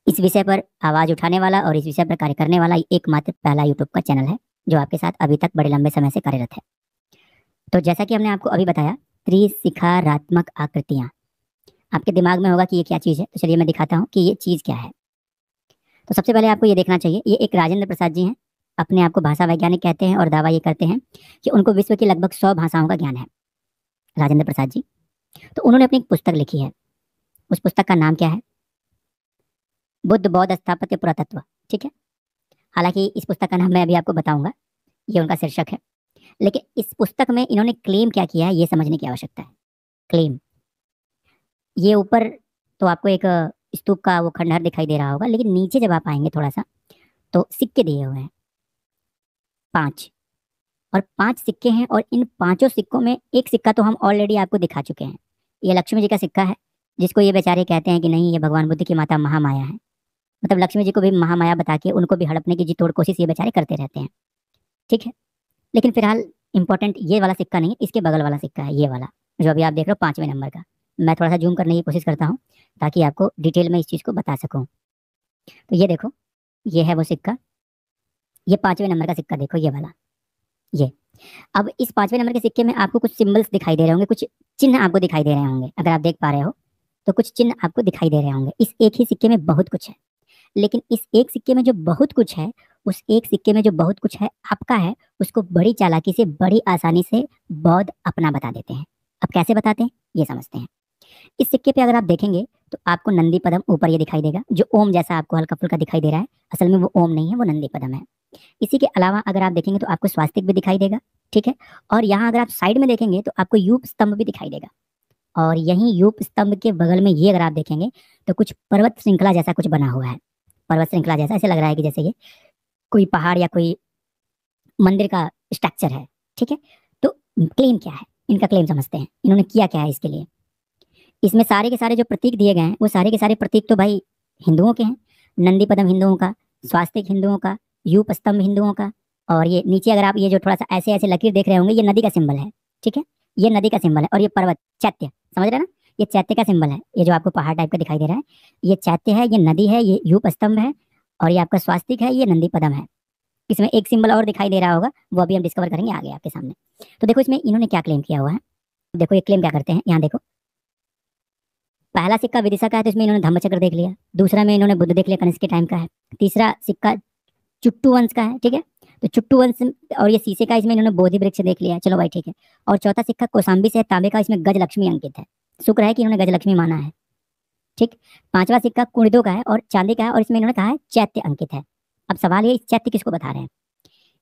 इस विषय पर आवाज उठाने वाला और इस विषय पर कार्य करने वाला एकमात्र पहला यूट्यूब का चैनल है जो आपके साथ अभी तक बड़े लंबे समय से कार्यरत है। तो जैसा कि हमने आपको अभी बताया, त्रिशिखारात्मक आकृतियां, आपके दिमाग में होगा कि ये क्या चीज है। तो चलिए मैं दिखाता हूँ कि ये चीज क्या है। तो सबसे पहले आपको ये देखना चाहिए, ये एक राजेंद्र प्रसाद जी हैं, अपने आप को भाषा वैज्ञानिक कहते हैं और दावा ये करते हैं कि उनको विश्व की लगभग 100 भाषाओं का ज्ञान है, राजेंद्र प्रसाद जी। तो उन्होंने अपनी एक पुस्तक लिखी है। उस पुस्तक का नाम क्या है? बुद्ध बौद्ध स्थापत्य पुरातत्व। ठीक है, हालांकि इस पुस्तक का नाम मैं अभी आपको बताऊंगा, ये उनका शीर्षक है। लेकिन इस पुस्तक में इन्होंने क्लेम क्या किया है ये समझने की आवश्यकता है। क्लेम, ये ऊपर तो आपको एक स्तूप का वो खंडहर दिखाई दे रहा होगा, लेकिन नीचे जब आप आएंगे थोड़ा सा तो सिक्के दिए हुए हैं 5, और 5 सिक्के हैं, और इन पांचों सिक्कों में एक सिक्का तो हम ऑलरेडी आपको दिखा चुके हैं। ये लक्ष्मी जी का सिक्का है, जिसको ये बेचारे कहते हैं कि नहीं, ये भगवान बुद्ध की माता महामाया है। मतलब लक्ष्मी जी को भी महामाया बता के उनको भी हड़पने की जी तोड़ कोशिश ये बेचारे करते रहते हैं। ठीक है, लेकिन फिलहाल इंपॉर्टेंट ये वाला सिक्का नहीं, इसके बगल वाला सिक्का है, ये वाला जो अभी आप देख रहे हो 5वें नंबर का। मैं थोड़ा सा जूम करने की कोशिश करता हूँ ताकि आपको डिटेल में इस चीज़ को बता सकूँ। तो ये देखो, ये है वो सिक्का, ये 5वें नंबर का सिक्का देखो, ये वाला। ये अब इस 5वें नंबर के सिक्के में आपको कुछ सिंबल्स दिखाई दे रहे होंगे, कुछ चिन्ह आपको दिखाई दे रहे होंगे। अगर आप देख पा रहे हो तो कुछ चिन्ह आपको दिखाई दे रहे होंगे। इस एक ही सिक्के में बहुत कुछ है, लेकिन इस एक सिक्के में जो बहुत कुछ है, उस एक सिक्के में जो बहुत कुछ है आपका है, उसको बड़ी चालाकी से, बड़ी आसानी से बौद्ध अपना बता देते हैं। अब कैसे बताते हैं ये समझते हैं। इस सिक्के पे अगर आप देखेंगे तो आपको नंदी पदम ऊपर ये दिखाई देगा, जो ओम जैसा आपको हल्का फुल्का दिखाई दे रहा है। असल में वो ओम नहीं है, वो नंदी पदम है। इसी के अलावा अगर आप देखेंगे तो आपको स्वास्तिक भी दिखाई देगा। ठीक है, और यहाँ अगर आप साइड में देखेंगे तो आपको यूप स्तंभ भी दिखाई देगा। और यहीं यूप स्तंभ के बगल में ये अगर आप देखेंगे तो कुछ पर्वत श्रृंखला जैसा कुछ बना हुआ है। पर्वत श्रृंखला जैसा, ऐसे लग रहा है कि जैसे ये कोई पहाड़ या कोई मंदिर का स्ट्रक्चर है। ठीक है, तो क्लेम क्या है, इनका क्लेम समझते हैं, इन्होंने किया क्या है इसके लिए। इसमें सारे के सारे जो प्रतीक दिए गए हैं, वो सारे के सारे प्रतीक तो भाई हिंदुओं के हैं। नंदी पदम हिंदुओं का, स्वास्तिक हिंदुओं का, यूप स्तंभ हिंदुओं का, और ये नीचे अगर आप ये जो थोड़ा सा ऐसे ऐसे लकीर देख रहे होंगे, ये नदी का सिंबल है। ठीक है, ये नदी का सिंबल है, और ये पर्वत चैत्य, समझ रहे हैं ना, ये चैत्य का सिंबल है। ये जो आपको पहाड़ टाइप का दिखाई दे रहा है, ये चैत्य है, ये नदी है, ये यूप स्तंभ है, और ये आपका स्वास्तिक है, ये नंदी पदम है। इसमें एक सिंबल और दिखाई दे रहा होगा, वो अभी हम डिस्कवर करेंगे आगे आपके सामने। तो देखो इसमें इन्होंने क्या क्लेम किया हुआ है। देखो ये क्लेम क्या करते हैं, यहाँ देखो। पहला सिक्का विदिशा का है, तो इसमें इन्होंने धम्मचक्र देख लिया। दूसरा में इन्होंने बुद्ध देख लिया, कनिष्क के टाइम का है। तीसरा सिक्का चुट्टू वंश का है। ठीक है, तो चुट्टू वंश और ये शीशे का, इसमें इन्होंने बोधि वृक्ष देख लिया। चलो भाई ठीक है। और चौथा सिक्का कौशाम्बी से है, तांबे का, इसमें गज लक्ष्मी अंकित है। शुक्र है कि इन्होंने गज लक्ष्मी माना है। ठीक, पांचवा सिक्का कुणिदों का है और चांदी का है, और इसमें इन्होंने कहा है चैत्य अंकित है। अब सवाल ये, इस चैत्य किसको बता रहे हैं?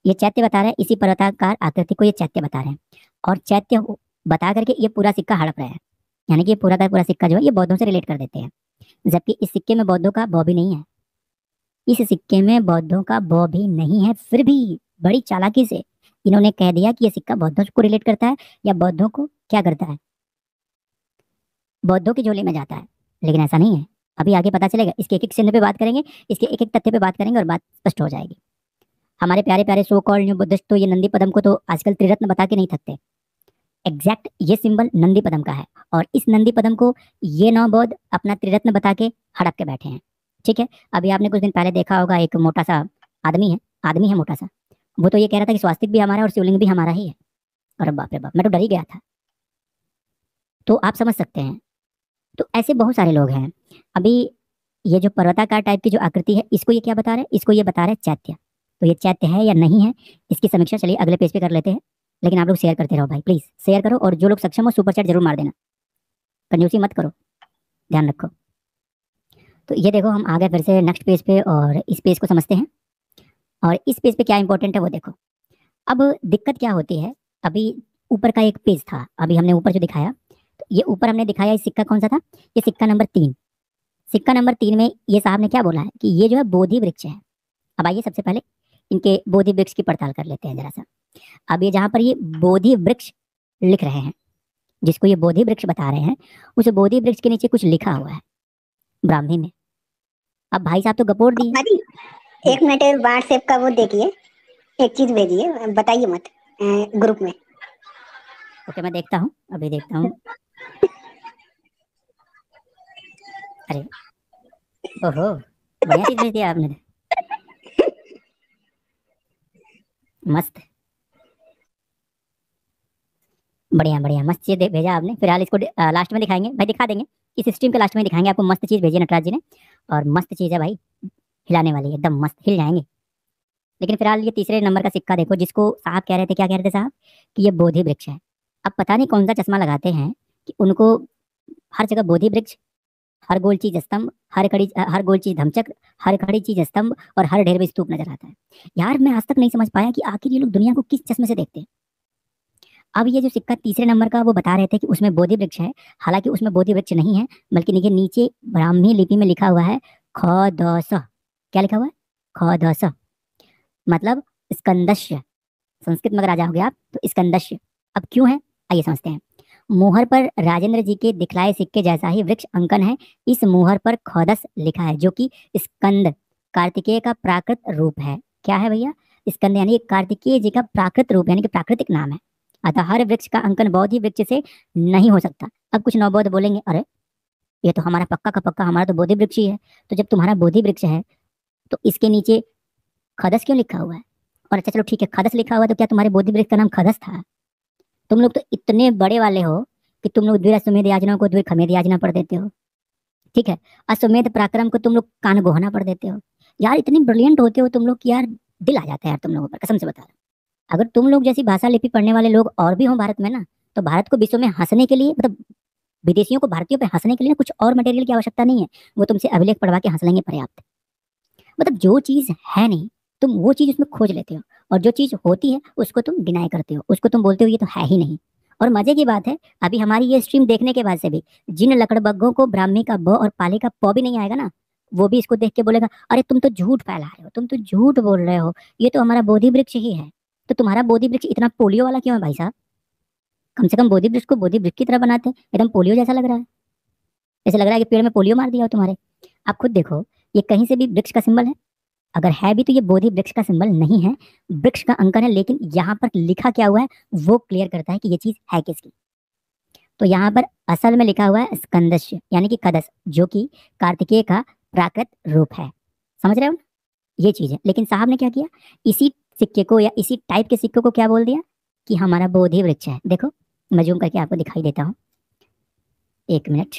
ये चैत्य बता रहे हैं, इसी पर्वताकार आकृति को ये चैत्य बता रहे हैं। और चैत्य बता करके ये पूरा सिक्का हड़प रहे हैं, यानी कि ये पूरा का पूरा सिक्का जो है ये बौद्धों से रिलेट कर देते हैं। जबकि इस सिक्के में बौद्धों का बौ भी नहीं है। इस सिक्के में बौद्धों का बौ भी नहीं है, फिर भी बड़ी चालाकी से इन्होंने कह दिया कि ये सिक्का बौद्धों को रिलेट करता है, या बौद्धों को क्या करता है, बौद्धों की झोली में जाता है। लेकिन ऐसा नहीं है, अभी आगे पता चलेगा। इसके एक एक चिन्ह पे बात करेंगे, इसके एक एक तथ्य पे बात करेंगे, और बात स्पष्ट हो जाएगी। हमारे प्यारे प्यारे सो कॉल्ड न्यू बुद्धिस्ट तो ये नंदी पदम को तो आजकल त्रिरत्न बता के नहीं थकते। एग्जैक्ट ये सिंबल नंदी पदम का है, और इस नंदी पदम को ये 9 बौद्ध अपना त्रिरत्न बता के हड़प के बैठे हैं। ठीक है, अभी आपने कुछ दिन पहले देखा होगा, एक मोटा सा आदमी है मोटा सा, वो तो ये कह रहा था कि स्वास्तिक भी हमारा है और शिवलिंग भी हमारा ही है। अरे बाप रे बाप, मैं तो डर ही गया था। तो आप समझ सकते हैं। तो ऐसे बहुत सारे लोग हैं। अभी ये जो पर्वताकार टाइप की जो आकृति है, इसको ये क्या बता रहे हैं? इसको ये बता रहे हैं चैत्य। तो ये चैत्य है या नहीं है, इसकी समीक्षा चलिए अगले पेज पे कर लेते हैं। लेकिन आप लोग शेयर करते रहो भाई, प्लीज शेयर करो, और जो लोग सक्षम हो सुपर चैट जरूर मार देना, कंजूसी मत करो, ध्यान रखो। तो ये देखो, हम आ गए फिर से नेक्स्ट पेज पे, और इस पेज को समझते हैं। और इस पेज पे क्या इंपॉर्टेंट है वो देखो। अब दिक्कत क्या होती है, अभी ऊपर का एक पेज था, अभी हमने ऊपर जो दिखाया, तो ये ऊपर हमने दिखाया, ये सिक्का कौन सा था? ये सिक्का नंबर 3। सिक्का नंबर 3 में ये साहब ने क्या बोला है कि ये जो है बोधि वृक्ष है। अब आइए सबसे पहले इनके बोधि वृक्ष की पड़ताल कर लेते हैं जरा सा। अब ये जहाँ पर ये बोधि वृक्ष लिख रहे हैं, जिसको ये बोधि वृक्ष बता रहे हैं, उस बोधि वृक्ष के नीचे कुछ लिखा हुआ है ब्राह्मी में। अब भाई साहब तो गपोड़ दिए। भाजी, एक मिनट व्हाट्सएप का वो देखिए, एक चीज भेजिए, बताइए मत ग्रुप में। ओके मैं देखता हूँ, अभी देखता हूँ। अरे ओहो, बढ़िया चीज भेज दिया आपने, मस्त, बढ़िया बढ़िया, मस्त चीज भेजा आपने। फिलहाल इसको लास्ट में दिखाएंगे भाई, दिखा देंगे इस स्ट्रीम के लास्ट में दिखाएंगे आपको। मस्त चीज भेजी है नटराज जी ने, और मस्त चीज है भाई, हिलाने वाली है एकदम मस्त, हिल जाएंगे। लेकिन फिलहाल ये तीसरे नंबर का सिक्का देखो, जिसको साहब कह रहे थे, क्या कह रहे थे साहब, कि ये बोधि वृक्ष है। अब पता नहीं कौन सा चश्मा लगाते हैं कि उनको हर जगह बोधि वृक्ष, हर गोल चीज स्तंभ, हर गोल चीज धमचक्र, हर खड़ी चीज स्तंभ, और हर ढेर में स्तूप नजर आता है। यार मैं आज तक नहीं समझ पाया कि आखिर ये लोग दुनिया को किस चश्मे से देखते हैं। अब ये जो सिक्का तीसरे नंबर का, वो बता रहे थे कि उसमें बोधि वृक्ष है। हालांकि उसमें बोधि वृक्ष नहीं है, बल्कि देखिए नीचे ब्राह्मी लिपि में लिखा हुआ है ख द स। क्या लिखा हुआ है? ख द स, मतलब स्कंदश्य। संस्कृत में अगर आ जाओगे आप तो स्कंदश्य। अब क्यों है, आइए समझते हैं। मुहर पर राजेंद्र जी के दिखलाए सिक्के जैसा ही वृक्ष अंकन है। इस मुहर पर खौदस लिखा है, जो कि स्कंद कार्तिकेय का प्राकृत रूप है। क्या है भैया? स्कंद यानी कार्तिकेय जी का प्राकृत रूप, यानी कि प्राकृतिक नाम है। अतः हर वृक्ष का अंकन बौद्धि वृक्ष से नहीं हो सकता। अब कुछ नवबौद्ध बोलेंगे, अरे ये तो हमारा पक्का का पक्का, हमारा तो बोधि वृक्ष ही है। तो जब तुम्हारा बोधि वृक्ष है तो इसके नीचे खदस क्यों लिखा हुआ है? और अच्छा चलो ठीक है, खदस लिखा हुआ है, तो क्या तुम्हारे बोधि वृक्ष का नाम खदस था? तुम लोग तो इतने बड़े वाले हो कि तुम लोग द्विराश्वमेध याजना को द्विखमेध याजना पढ़ देते हो, ठीक है। अश्वमेध पराक्रम को तुम लोग कान गोहना पढ़ देते हो। यार इतनी ब्रिलियंट होते हो तुम लोग कि यार दिल आ जाता है यार तुम लोगों पर, कसम से बता रहा हूं। अगर तुम लोग जैसी भाषा लिपि पढ़ने वाले लोग और भी हों भारत में ना, तो भारत को विश्व में हंसने के लिए, मतलब विदेशियों को भारतीयों पे हंसने के लिए कुछ और मटेरियल की आवश्यकता नहीं है। वो तुमसे अभिलेख पढ़वा के हंस लेंगे पर्याप्त। मतलब जो चीज है नहीं, तुम वो चीज उसमें खोज लेते हो, और जो चीज होती है उसको तुम डिनाई करते हो, उसको तुम बोलते हो ये तो है ही नहीं। और मजे की बात है, अभी हमारी ये स्ट्रीम देखने के बाद से भी जिन लकड़बग्गों को ब्राह्मी का ब और पाले का प भी नहीं आएगा ना, वो भी इसको देख के बोलेगा अरे तुम तो झूठ फैला रहे हो, तुम तो झूठ बोल रहे हो, ये तो हमारा बोधि वृक्ष ही है। तो तुम्हारा बोधि वृक्ष इतना पोलियो वाला क्यों है भाई साहब? कम से कम बोधि वृक्ष को बोधि वृक्ष की तरह बनाते हैं, एकदम पोलियो जैसा लग रहा है। ऐसे लग रहा है कि पेड़ में पोलियो मार दिया हो तुम्हारे। आप खुद देखो, ये कहीं से भी वृक्ष का सिंबल है? अगर है भी तो ये बोधि वृक्ष का सिंबल नहीं है, वृक्ष का अंकन है। लेकिन यहाँ पर लिखा क्या हुआ है वो क्लियर करता है कि ये चीज है किसकी। तो यहाँ पर असल में लिखा हुआ है स्कंदश्य, यानी कि खदस, जो कि कार्तिकेय का प्राकृत रूप है। समझ रहे हो? ये चीज है। लेकिन साहब ने क्या किया, इसी सिक्के को या इसी टाइप के सिक्के को क्या बोल दिया कि हमारा बोधि वृक्ष है। देखो मैं जूम करके आपको दिखाई देता हूँ, एक मिनट।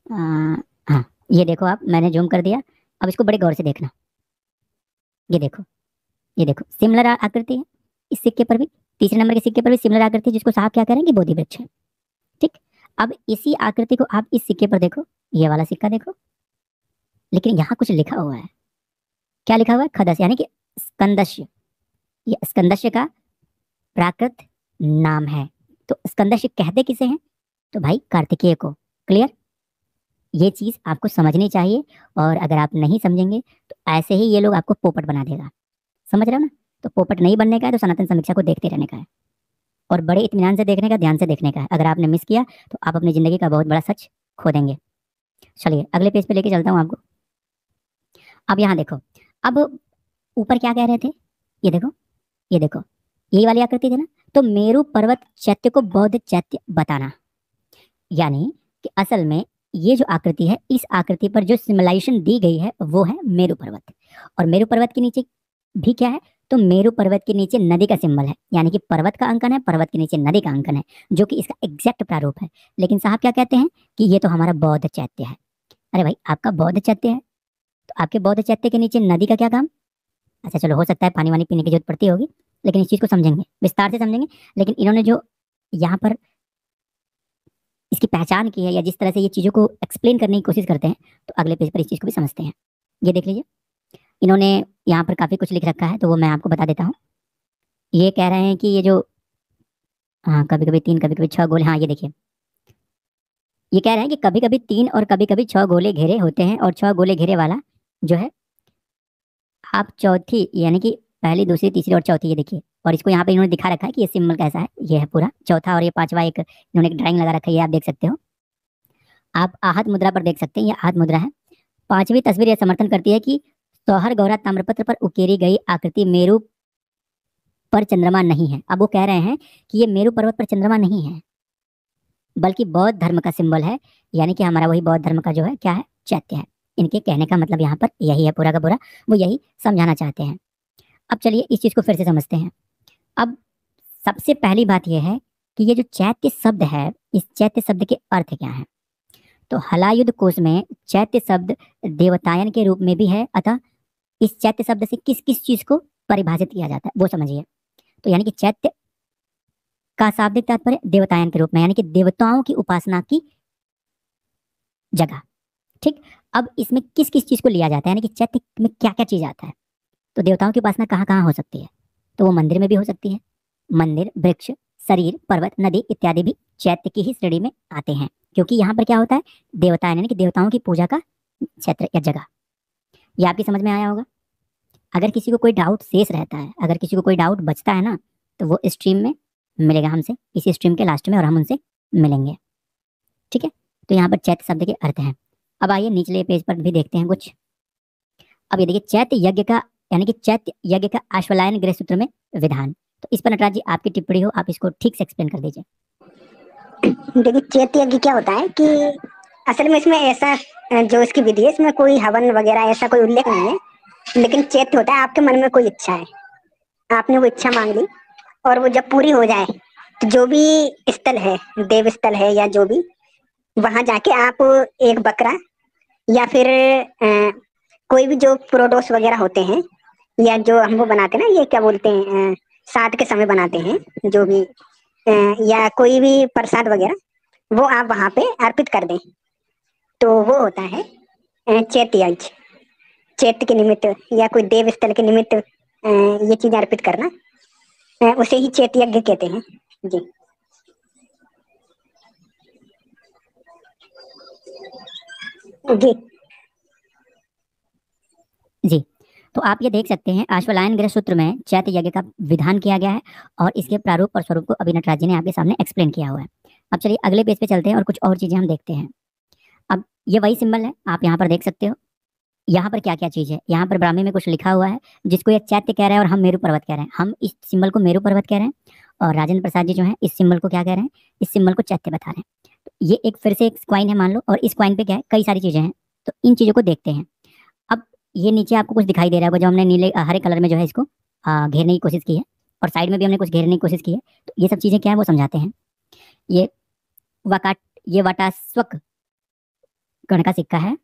हाँ ये देखो आप, मैंने जूम कर दिया। अब इसको बड़े गौर से देखना। ये देखो, ये देखो सिमिलर आकृति है इस सिक्के पर भी, तीसरे नंबर के सिक्के पर भी सिमिलर आकृति है, जिसको साहब क्या करेंगे, बोधि वृक्ष है। ठीक। अब इसी आकृति को आप इस सिक्के पर देखो, ये वाला सिक्का देखो, लेकिन यहाँ कुछ लिखा हुआ है। क्या लिखा हुआ है? खदस, यानी कि स्कंदश्य। ये स्कंदश्य का प्राकृत नाम है। तो स्कंदश्य कहते किसे हैं? तो भाई कार्तिकेय को। क्लियर? ये चीज आपको समझनी चाहिए, और अगर आप नहीं समझेंगे तो ऐसे ही ये लोग आपको पोपट बना देगा। समझ रहे हो ना? तो पोपट नहीं बनने का है, तो सनातन समीक्षा को देखते रहने का है, और बड़े इत्मीनान से देखने का, ध्यान से देखने का है। अगर आपने मिस किया तो आप अपनी जिंदगी का बहुत बड़ा सच खो देंगे। चलिए अगले पेज पे लेके चलता हूँ आपको। अब यहाँ देखो, अब ऊपर क्या कह रहे थे, ये देखो, ये देखो, यही वाली आकृति थी ना। तो मेरु पर्वत चैत्य को बौद्ध चैत्य बताना, यानी कि असल में ये जो आकृति है, इस आकृति पर जो सिमुलेशन दी गई है वो है मेरु पर्वत। और मेरु पर्वत के नीचे भी क्या है? तो मेरु पर्वत के नीचे नदी का सिंबल है, यानी कि पर्वत का अंकन है, पर्वत के नीचे नदी का अंकन है, जो कि इसका एग्जैक्ट प्रारूप है। लेकिन साहब क्या कहते हैं कि ये तो हमारा बौद्ध चैत्य है। अरे भाई आपका बौद्ध चैत्य है, तो आपके बौद्ध चैत्य के नीचे नदी का क्या काम? अच्छा चलो, हो सकता है पानी वानी पीने की जरूरत पड़ती होगी, लेकिन इस चीज को समझेंगे, विस्तार से समझेंगे। लेकिन इन्होंने जो यहाँ पर इसकी पहचान की है, या जिस तरह से ये चीज़ों को एक्सप्लेन करने की कोशिश करते हैं, तो अगले पेज पर इस चीज़ को भी समझते हैं। ये देख लीजिए, इन्होंने यहाँ पर काफ़ी कुछ लिख रखा है, तो वो मैं आपको बता देता हूँ। ये कह रहे हैं कि ये जो, हाँ कभी कभी 3 कभी कभी 6 गोले, हाँ ये देखिए, ये कह रहे हैं कि कभी कभी 3 और कभी कभी 6 गोले घेरे होते हैं, और 6 गोले घेरे वाला जो है, आप चौथी, यानी कि पहली, दूसरी, तीसरी और चौथी, ये देखिए। और इसको यहाँ पे इन्होंने दिखा रखा है कि ये सिंबल कैसा है। ये है पूरा चौथा, और ये पांचवा एक इन्होंने एक ड्राइंग लगा रखा है, ये आप देख सकते हो। आप आहत मुद्रा पर देख सकते हैं, ये आहत मुद्रा है। पांचवी तस्वीर यह समर्थन करती है कि सौहर गौरा ताम्रपत्र पर उकेरी गई आकृति मेरु पर चंद्रमा नहीं है। अब वो कह रहे हैं कि ये मेरु पर्वत पर चंद्रमा नहीं है, बल्कि बौद्ध धर्म का सिंबल है, यानी कि हमारा वही बौद्ध धर्म का जो है क्या है, चैत्य है। इनके कहने का मतलब यहाँ पर यही है, पूरा का पूरा वो यही समझाना चाहते हैं। अब चलिए इस चीज को फिर से समझते हैं। अब सबसे पहली बात यह है कि ये जो चैत्य शब्द है, इस चैत्य शब्द के अर्थ क्या है। तो हलायुध कोश में चैत्य शब्द देवतायन के रूप में भी है, अतः इस चैत्य शब्द से किस किस चीज को परिभाषित किया जाता है वो समझिए। तो यानी कि चैत्य का शाब्दिक तात्पर्य देवतायन के रूप में, यानी कि देवताओं की उपासना की जगह। ठीक, अब इसमें किस किस चीज को लिया जाता है, यानी कि चैत्य में क्या क्या चीज आता है। तो देवताओं की उपासना कहाँ कहाँ हो सकती है, तो वो मंदिर में भी हो सकती है। मंदिर, वृक्ष, शरीर, पर्वत, नदी इत्यादि भी चैत्य की ही श्रेणी में आते हैं, क्योंकि यहाँ पर क्या होता है, देवता यानी कि देवताओं की पूजा का क्षेत्र या जगह। ये आपकी समझ में आया होगा। अगर किसी को कोई डाउट शेष रहता है, अगर किसी को कोई डाउट बचता है ना, तो वो स्ट्रीम में मिलेगा हमसे, इसी स्ट्रीम के लास्ट में, और हम उनसे मिलेंगे। ठीक है, तो यहाँ पर चैत्य शब्द के अर्थ हैं। अब आइए निचले पेज पर भी देखते हैं कुछ। अब ये देखिए, चैत्य यज्ञ का यानी कि चैत्य यज्ञ का आश्वलायन गृह सूत्र में विधान। तो इस पर नटराज जी आपकी टिप्पणी हो, आप इसको ठीक से एक्सप्लेन कर दीजिए। देखिए चैत्य यज्ञ क्या होता है कि असल में इसमें ऐसा जो इसकी विधि है, इसमें कोई हवन वगैरह ऐसा कोई उल्लेख नहीं है, लेकिन चैत्य होता है आपके मन में कोई इच्छा है, आपने वो इच्छा मांग ली, और वो जब पूरी हो जाए तो जो भी स्थल है, देव स्थल है या जो भी, वहां जाके आप एक बकरा या फिर कोई भी जो प्रोडोस वगैरह होते हैं, या जो हम वो बनाते हैं ना, ये क्या बोलते हैं, श्राद्ध के समय बनाते हैं जो भी, या कोई भी प्रसाद वगैरह, वो आप वहां पे अर्पित कर दें, तो वो होता है चैत्य यज्ञ। चैत्य के निमित्त या कोई देव स्थल के निमित्त ये चीज अर्पित करना, उसे ही चैत्य यज्ञ कहते हैं जी। जी जी, तो आप ये देख सकते हैं आश्वलायन गृह सूत्र में चैत्य यज्ञ का विधान किया गया है, और इसके प्रारूप और स्वरूप को अभी नटराज जी ने आपके सामने एक्सप्लेन किया हुआ है। अब चलिए अगले पेज पे चलते हैं और कुछ और चीजें हम देखते हैं। अब ये वही सिंबल है, आप यहाँ पर देख सकते हो। यहाँ पर क्या क्या चीज है, यहाँ पर ब्राह्मी में कुछ लिखा हुआ है जिसको ये चैत्य कह रहा है और हम मेरु पर्वत कह रहे हैं। हम इस सिंबल को मेरु पर्वत कह रहे हैं, और राजेंद्र प्रसाद जी जो है इस सिंबल को क्या कह रहे हैं, इस सिंबल को चैत्य बता रहे हैं। तो ये एक फिर से एक क्वाइन है मान लो, और इस क्वाइन पे क्या है, कई सारी चीजें हैं। तो इन चीजों को देखते हैं। अब ये नीचे आपको कुछ दिखाई दे रहा होगा, जो हमने नीले हरे कलर में जो है इसको घेरने की कोशिश की है, और साइड में भी हमने कुछ घेरने की कोशिश की है। तो ये सब चीजें क्या है वो समझाते हैं। ये वकाट ये वटास्वक गण का सिक्का है,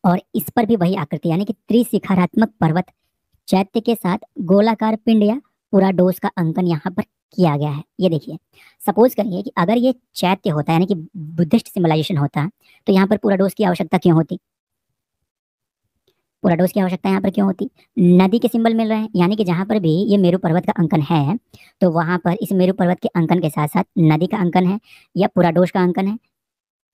और इस पर भी वही आकृति, यानी कि त्रिशिखरात्मक पर्वत चैत्य के साथ गोलाकार पिंड या पूरा डोस का अंकन यहाँ पर किया गया है। ये देखिए, सपोज करिए कि अगर ये चैत्य होता है, यानी कि बुद्धिस्ट सिम्बलाइजेशन होता, तो यहाँ पर पूरा डोस की आवश्यकता क्यों होती, पूरा डोज की आवश्यकता यहाँ पर क्यों होती। नदी के सिंबल मिल रहे हैं, यानी कि जहां पर भी ये मेरु पर्वत का अंकन है, तो वहां पर इस मेरु पर्वत के अंकन के साथ साथ नदी का अंकन है, या पूरा डोज का अंकन है,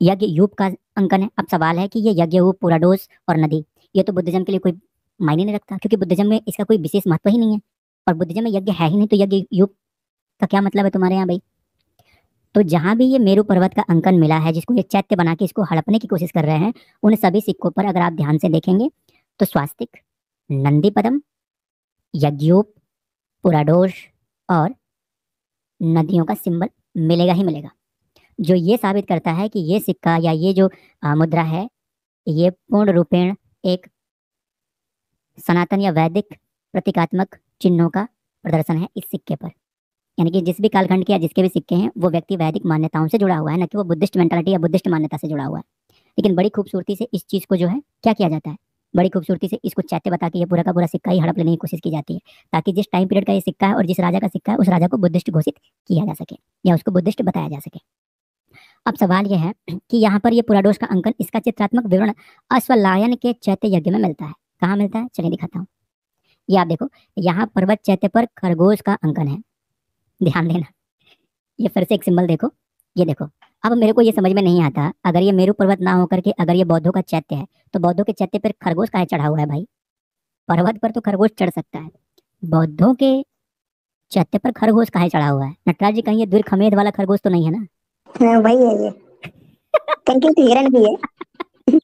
यज्ञ यूप का अंकन है। अब सवाल है कि ये यज्ञ यूप, पूरा डोज और नदी, ये तो बुद्धिज्म के लिए कोई मायने नहीं रखता, क्योंकि बुद्धिज्म में इसका कोई विशेष महत्व ही नहीं है, और बुद्धिज्म में यज्ञ है ही नहीं, तो यज्ञ यूप का क्या मतलब है तुम्हारे यहाँ भाई। तो जहां भी ये मेरु पर्वत का अंकन मिला है, जिसको एक चैत्य बना के इसको हड़पने की कोशिश कर रहे हैं, उन सभी सिक्कों पर अगर आप ध्यान से देखेंगे तो स्वास्तिक, नंदी पदम, यज्ञोप, पुराडोष और नदियों का सिंबल मिलेगा ही मिलेगा, जो ये साबित करता है कि ये सिक्का या ये जो मुद्रा है, ये पूर्ण रूपेण एक सनातन या वैदिक प्रतीकात्मक चिन्हों का प्रदर्शन है इस सिक्के पर। यानी कि जिस भी कालखंड के या जिसके भी सिक्के हैं, वो व्यक्ति वैदिक मान्यताओं से जुड़ा हुआ है, न कि वो बुद्धिस्ट मेंटालिटी या बुद्धिस्ट मान्यता से जुड़ा हुआ है। लेकिन बड़ी खूबसूरती से इस चीज को जो है क्या किया जाता है, बड़ी खूबसूरती से इसको चैत्य बता के ये पूरा का पूरा सिक्का ही हड़प लेने की कोशिश की जाती है, ताकि जिस टाइम पीरियड का ये सिक्का है और जिस राजा का सिक्का है, उस राजा को बुद्धिस्ट घोषित किया जा सके या उसको बुद्धिस्ट बताया जा सके। अब सवाल यह है कि यहाँ पर ये पुराडोष का अंकन, इसका चित्रात्मक विवरण अश्वलायन के चैत्य यज्ञ में मिलता है। कहाँ मिलता है, चलिए दिखाता हूँ। ये आप देखो, यहाँ पर्वत चैत्य पर खरगोश का अंकन है, ध्यान देना। ये फिर से एक सिंबल देखो, ये देखो। अब मेरे को ये समझ में नहीं आता, अगर ये मेरु पर्वत ना होकर के अगर ये बौद्धों का चैत्य है, तो बौद्धों के चैत्य पर खरगोश काहे चढ़ा हुआ है भाई। पर्वत पर तो खरगोश चढ़ सकता है, बौद्धों के चैत्य पर खरगोश काहे चढ़ा हुआ है। नटराज जी, कहीं ये द्विरखमेद वाला खरगोश तो नहीं है ना। वही है ये, कहीं तो हिरण भी है।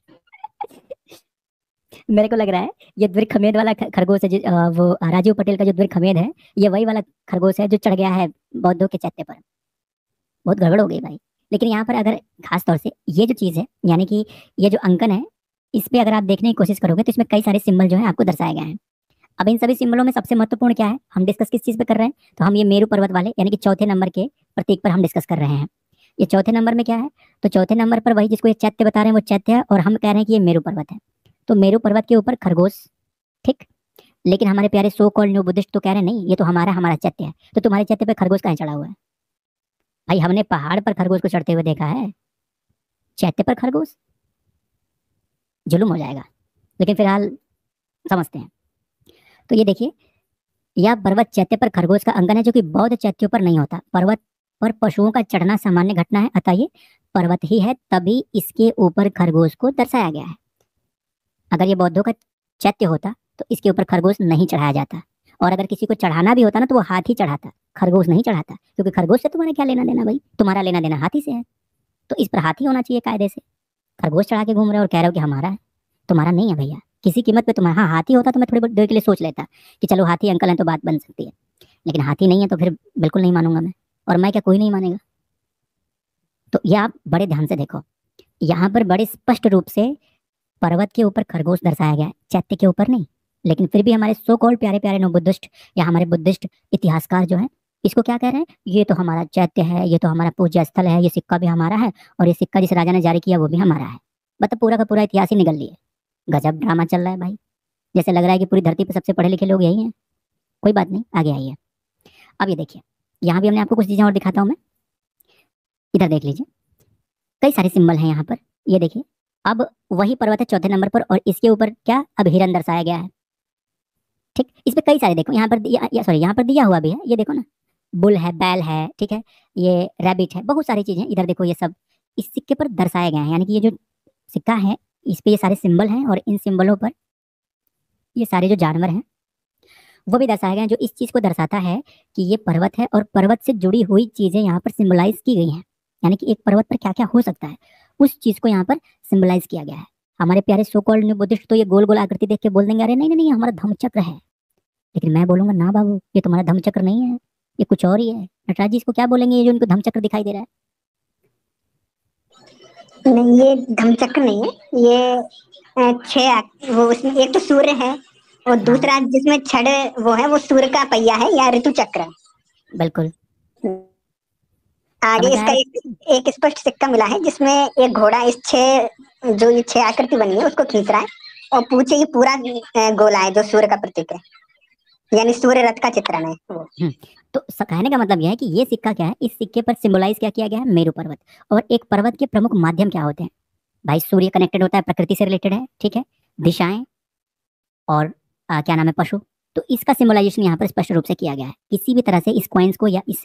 मेरे को लग रहा है ये द्विरखमेद वाला खरगोश है, वो राजीव पटेल का जो द्विरखमेद है, ये वही वाला खरगोश है जो चढ़ गया है बौद्धों के चैत्य पर। बहुत गड़बड़ हो गई भाई। लेकिन यहाँ पर अगर खास तौर से ये जो चीज है, यानी कि ये जो अंकन है, इस पे अगर आप देखने की कोशिश करोगे तो इसमें कई सारे सिंबल जो है आपको दर्शाए गए हैं। अब इन सभी सिंबलों में सबसे महत्वपूर्ण क्या है, हम डिस्कस किस चीज पे कर रहे हैं, तो हम ये मेरू पर्वत वाले यानी कि चौथे नंबर के प्रतीक पर हम डिस्कस कर रहे हैं। ये चौथे नंबर में क्या है, तो चौथे नंबर पर वही जिसको ये चैत्य बता रहे हैं वो चैत्य है, और हम कह रहे हैं कि ये मेरू पर्वत है। तो मेरू पर्वत के ऊपर खरगोश, ठीक। लेकिन हमारे प्यारे सो कॉल्ड न्यू बुद्धिस्ट तो कह रहे हैं नहीं, ये तो हमारा चैत्य है। तो तुम्हारे चैत्य पे खरगोश कहाँ चढ़ा हुआ है भाई? हमने पहाड़ पर खरगोश को चढ़ते हुए देखा है, चैत्य पर खरगोश, जुलुम हो जाएगा। लेकिन फिलहाल समझते हैं। तो ये देखिए, यह पर्वत चैत्य पर खरगोश का अंगन है, जो कि बौद्ध चैत्यों पर नहीं होता। पर्वत पर पशुओं का चढ़ना सामान्य घटना है, अतः ये पर्वत ही है, तभी इसके ऊपर खरगोश को दर्शाया गया है। अगर ये बौद्धों का चैत्य होता तो इसके ऊपर खरगोश नहीं चढ़ाया जाता, और अगर किसी को चढ़ाना भी होता ना तो वो हाथी चढ़ाता, खरगोश नहीं चढ़ाता, क्योंकि खरगोश से तुम्हारा क्या लेना देना भाई? तुम्हारा लेना देना हाथी से है, तो इस पर हाथी होना चाहिए कायदे से। खरगोश चढ़ा के घूम रहे हो और कह रहे हो कि हमारा है, तुम्हारा नहीं है भैया। किसी कीमत पे तुम्हारा, हाँ हाथी होता तो मैं थोड़ी बहुत देर के लिए सोच लेता कि चलो हाथी अंकल है तो बात बन सकती है, लेकिन हाथी नहीं है तो फिर बिल्कुल नहीं मानूंगा मैं, और मैं क्या कोई नहीं मानेगा। तो ये आप बड़े ध्यान से देखो, यहाँ पर बड़े स्पष्ट रूप से पर्वत के ऊपर खरगोश दर्शाया गया है, चैत्य के ऊपर नहीं। लेकिन फिर भी हमारे सो कॉल्ड प्यारे प्यारे नो बुद्धिस्ट या हमारे बुद्धिस्ट इतिहासकार जो है इसको क्या कह रहे हैं, ये तो हमारा चैत्य है, ये तो हमारा पूज्य स्थल है, ये सिक्का भी हमारा है, और ये सिक्का जिस राजा ने जारी किया वो भी हमारा है। मतलब पूरा का पूरा इतिहास ही निकल लिए। गजब ड्रामा चल रहा है भाई, जैसे लग रहा है कि पूरी धरती पर सबसे पढ़े लिखे लोग यही हैं। कोई बात नहीं, आगे आइए। अब ये देखिए, यहाँ भी हमने आपको कुछ चीजें और दिखाता हूँ मैं, इधर देख लीजिए, कई सारे सिंबल हैं यहाँ पर, ये देखिए। अब वही पर्वत है चौथे नंबर पर, और इसके ऊपर क्या, अब हिरन दर्शाया गया है, ठीक। इस पे कई सारे देखो, यहाँ पर सॉरी यहाँ पर दिया हुआ भी है, ये देखो ना, बुल है, बैल है, ठीक है, ये रैबिट है, बहुत सारी चीजें इधर देखो, ये सब इस सिक्के पर दर्शाए गए हैं। यानी कि ये जो सिक्का है इस पे ये सारे सिंबल हैं, और इन सिंबलों पर ये सारे जो जानवर हैं वो भी दर्शाए गए हैं, जो इस चीज को दर्शाता है कि ये पर्वत है, और पर्वत से जुड़ी हुई चीजें यहाँ पर सिंबलाइज की गई हैं। यानी कि एक पर्वत पर क्या क्या हो सकता है उस चीज को यहाँ पर सिंबलाइज किया गया है। हमारे प्यारे सो कॉल्ड न्यू बुद्धिस्ट तो ये गोल गोल आकृति देख के बोल देंगे अरे नहीं नहीं नहीं, हमारा धम्मचक्र है। लेकिन मैं बोलूंगा ना बाबू, ये तुम्हारा धम्मचक्र नहीं है, ये कुछ और ही है। नटराज जी इसको क्या बोलेंगे, ये जो इनको धम्मचक्र दिखाई दे रहा है? नहीं, ये धम्मचक्र नहीं है, ये वो उसमें एक तो सूर्य है, और हाँ दूसरा जिसमें छड़ वो है, वो सूर्य का पहिया है या ऋतु चक्र है। बिल्कुल, आगे समझ में इसका आया। एक स्पष्ट सिक्का मिला है, जिसमें एक घोड़ा इस जो ये छह आकृति बनी है उसको खींच रहा है, और पूछे ये पूरा गोला है जो सूर्य का प्रतीक है, यानी सूर्य रथ का चित्रण है वो। तो कहने का मतलब यह है कि ये सिक्का क्या है, इस सिक्के पर सिंबलाइज क्या किया गया है, मेरू पर्वत। और एक पर्वत के प्रमुख माध्यम क्या होते हैं भाई? सूर्य कनेक्टेड होता है, प्रकृति से रिलेटेड है, ठीक है, दिशाएं, और क्या नाम है, पशु। तो इसका सिंबलाइजेशन यहाँ पर स्पष्ट रूप से किया गया है। किसी भी तरह से इस कॉइन्स को या इस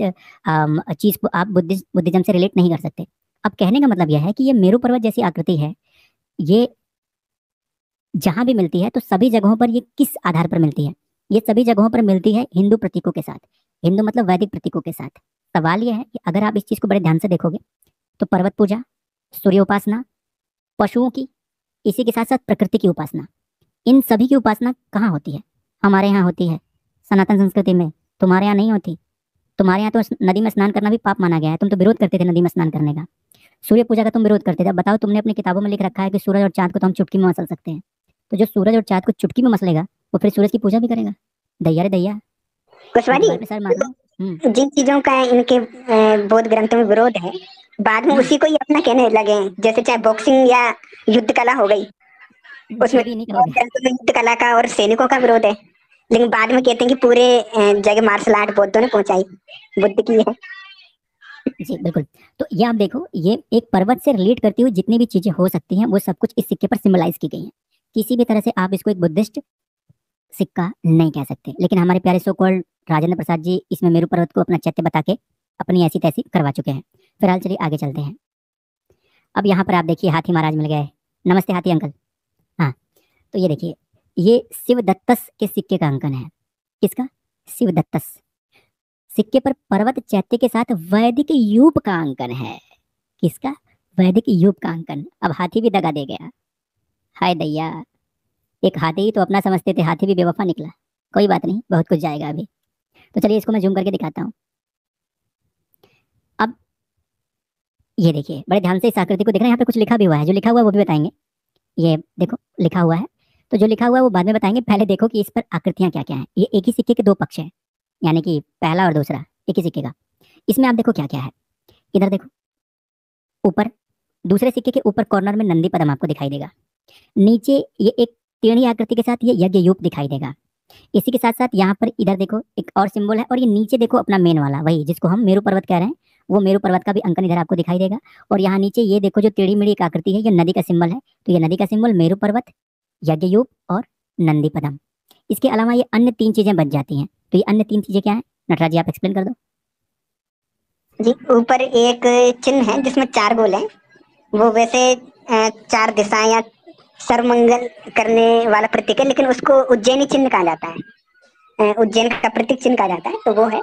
चीज को आप बुद्धिज्म से रिलेट नहीं कर सकते। अब कहने का मतलब यह है कि ये मेरू पर्वत जैसी आकृति है, ये जहां भी मिलती है तो सभी जगहों पर ये किस आधार पर मिलती है? ये सभी जगहों पर मिलती है हिंदू प्रतीकों के साथ, हिंदू मतलब वैदिक प्रतीकों के साथ। सवाल यह है कि अगर आप इस चीज को बड़े ध्यान से देखोगे तो पर्वत पूजा, सूर्य उपासना, पशुओं की, इसी के साथ साथ प्रकृति की उपासना, इन सभी की उपासना कहाँ होती है? हमारे यहाँ होती है, सनातन संस्कृति में। तुम्हारे यहाँ नहीं होती। तुम्हारे यहाँ तो नदी में स्नान करना भी पाप माना गया है, तुम तो विरोध करते थे नदी में स्नान करने का। सूर्य पूजा का तुम विरोध करते थे। अब बताओ, तुमने अपनी किताबों में लिख रखा है कि सूरज और चांद को तो हम चुटकी में मसल सकते हैं, तो जो सूरज और चांद को चुटकी में मसलेगा वो फिर सूरज की पूजा भी करेगा? दैया रे दैया, कुशवाड़ी, दीवार पे सर मारना। जिन चीजों का इनके बौद्ध ग्रंथों में विरोध है, बाद में उसी को ये अपना कहने लगे हैं। जैसे चाहे बॉक्सिंग या युद्ध कला हो गई, उसमें फिर भी नहीं बौद्ध कहोगे। ग्रंथों में युद्ध कला का और सैनिकों का विरोध है, लेकिन बाद में कहते हैं कि पूरे जगह मार्शल आर्ट बौद्धों ने पहुंचाई, बुद्ध की है। जी बिल्कुल। तो ये आप देखो, ये एक पर्वत से रिलेट करती हुई जितनी भी चीजें हो सकती हैं वो सब कुछ इस सिक्के पर सिंबलाइज की गई हैं। किसी भी तरह से आप इसको एक बुद्धिस्ट सिक्का नहीं कह सकते। लेकिन हमारे प्यारे सो कॉल्ड राजेंद्र प्रसाद जी इसमें मेरू पर्वत को अपना चैत्य बता के अपनी ऐसी तैसी करवा चुके हैं। फिलहाल चलिए आगे चलते हैं। अब यहाँ पर आप देखिए हाथी महाराज मिल गए। नमस्ते हाथी अंकल। हाँ, तो ये देखिए, ये शिव दत्तस के सिक्के का अंकन है। किसका? शिव दत्तस। सिक्के पर पर्वत चैत्य के साथ वैदिक यूप का अंकन है। किसका? वैदिक यूप का अंकन। अब हाथी भी दगा दे गया। हाय दैया, एक हाथी ही तो अपना समझते थे, हाथी भी बेवफा निकला। कोई बात नहीं, बहुत कुछ जाएगा अभी। तो चलिए इसको मैं जूम करके दिखाता हूँ। अब ये देखिए, बड़े ध्यान से इस आकृति को देख रहे हैं, यहाँ पे कुछ लिखा भी हुआ है, जो लिखा हुआ है वो भी बताएंगे। ये देखो लिखा हुआ है, तो जो लिखा हुआ है वो बाद में बताएंगे, पहले देखो कि इस पर आकृतियां क्या क्या हैं। ये एक ही सिक्के के दो पक्ष हैं, यानी कि पहला और दूसरा एक ही सिक्के का। इसमें आप देखो क्या क्या है। इधर देखो, ऊपर दूसरे सिक्के के ऊपर कॉर्नर में नंदी पदम आपको दिखाई देगा। नीचे ये एक टेढ़ी आकृति के साथ ये यज्ञ यूप दिखाई देगा। इसी के साथ साथ यहाँ पर इधर देखो एक और सिंबल है, और ये नीचे देखो अपना मेन वाला, वही जिसको हम मेरू पर्वत कह रहे हैं, वो मेरू पर्वत का भी अंकन इधर आपको दिखाई देगा। और यहाँ नीचे ये देखो जो टेढ़ी मेढ़ी एक आकृति है, ये नदी का सिंबल है। तो ये नदी का सिंबल मेरू पर्वत, यज्ञयूप और नंदी पदम। इसके अलावा ये अन्य तीन चीजें बच जाती हैं। तो ये अन्य तीन चीजें क्या है, नटराज जी आप एक्सप्लेन कर दो। जी, ऊपर एक चिन्ह है जिसमें 4 गोल हैं। वो वैसे 4 दिशाएं या सर्वमंगल करने वाला प्रतीक है, लेकिन उसको उज्जैनी चिन्ह कहा जाता है। उज्जैन का प्रतीक चिन्ह कहा जाता है, तो वो है।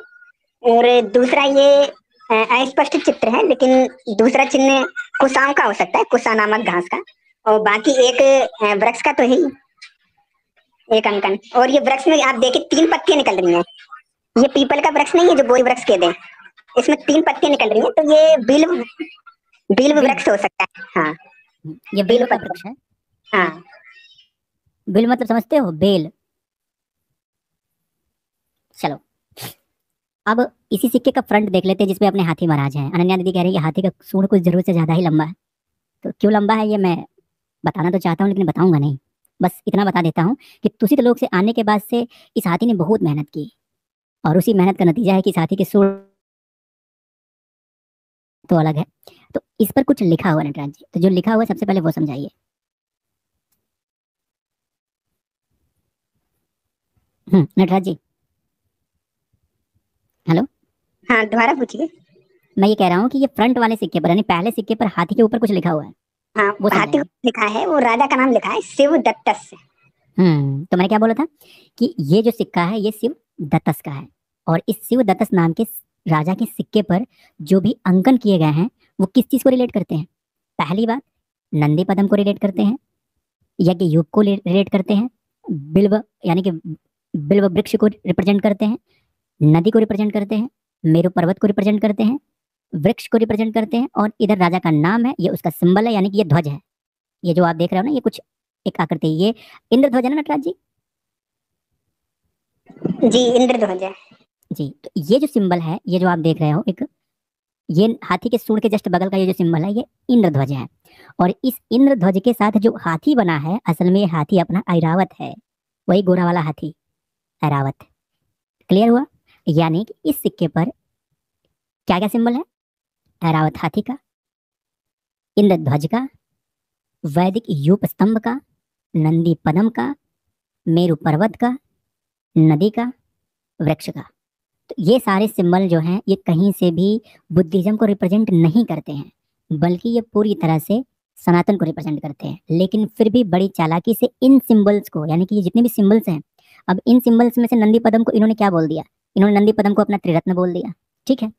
और दूसरा ये अस्पष्ट चित्र है, लेकिन दूसरा चिन्ह कुशाओं का हो सकता है, कुशा नामक घास का। और बाकी एक वृक्ष का तो है ही, एक अंकन। और ये वृक्ष में आप देखिए 3 पत्तियां निकल रही हैं। ये पीपल का वृक्ष नहीं है जो बोई वृक्ष कहते हैं, इसमें 3 पत्तियां निकल रही हैं, तो ये बिल्व बिल्व बिल्व, वृक्ष हो सकता है। हाँ, ये बिल्व बिल्व का पत्ता। वृक्ष है। हाँ बिल्व मतलब समझते हो, बेल। चलो अब इसी सिक्के का फ्रंट देख लेते हैं जिसमें अपने हाथी महाराज हैं। अनन्या दीदी कह रही है कि हाथी का सूंड कुछ जरूरत से ज्यादा ही लंबा है। तो क्यों लंबा है ये मैं बताना तो चाहता हूँ, लेकिन बताऊंगा नहीं। बस इतना बता देता हूँ कि तुसित लोक से आने के बाद से इस हाथी ने बहुत मेहनत की, और उसी मेहनत का नतीजा है कि इस हाथी के सूंड तो अलग है। तो इस पर कुछ लिखा हुआ है नटराज जी, तो जो लिखा हुआ है सबसे पहले वो समझाइए। नटराज जी, हेलो। हाँ, दोबारा पूछिए। मैं ये कह रहा हूँ कि ये फ्रंट वाले सिक्के पर, यानी पहले सिक्के पर हाथी के ऊपर कुछ लिखा हुआ है, हाँ, वो हाथी को समझाइए। लिखा है, वो राजा का नाम लिखा है शिव दत्तस। तो मैंने क्या बोला था कि ये जो सिक्का है ये शिव दत्तस का है, और इस शिव दत्तस नाम के राजा के सिक्के पर जो भी अंकन किए गए हैं वो किस चीज को रिलेट करते हैं। पहली बात, नंदी पदम को रिलेट करते हैं, यज्ञ युग को रिलेट करते हैं, बिल्व यानी कि बिल्व वृक्ष को रिप्रेजेंट करते हैं, नदी को रिप्रेजेंट करते हैं, मेरु पर्वत को रिप्रेजेंट करते हैं, वृक्ष को रिप्रेजेंट करते हैं, और इधर राजा का नाम है, ये उसका सिंबल है, यानी कि ये ध्वज है। ये जो आप देख रहे हो ना, ये कुछ एक आकृति, ये इंद्रध्वज है ना नटराज जी। जी, इंद्रध्वज है। जी, तो ये जो सिंबल है, ये जो आप देख रहे हो एक, ये हाथी के सूंड के जस्ट बगल का ये जो सिंबल है, ये इंद्रध्वज है। और इस इंद्रध्वज के साथ जो हाथी बना है, असल में ये हाथी अपना ऐरावत है, वही गोरा वाला हाथी, ऐरावत। क्लियर हुआ। यानी कि इस सिक्के पर क्या क्या सिंबल है, ऐरावत हाथी का, इंद्रध्वज का, वैदिक यूप स्तंभ का, नंदी पदम का, मेरु पर्वत का, नदी का, वृक्ष का। तो ये सारे सिंबल जो हैं ये कहीं से भी बुद्धिज्म को रिप्रेजेंट नहीं करते हैं, बल्कि ये पूरी तरह से सनातन को रिप्रेजेंट करते हैं। लेकिन फिर भी बड़ी चालाकी से इन सिंबल्स को, यानी कि ये जितने भी सिंबल्स हैं, अब इन सिंबल्स में से नंदी पदम को इन्होंने क्या बोल दिया, इन्होंने नंदी पदम को अपना त्रिरत्न बोल दिया, ठीक है।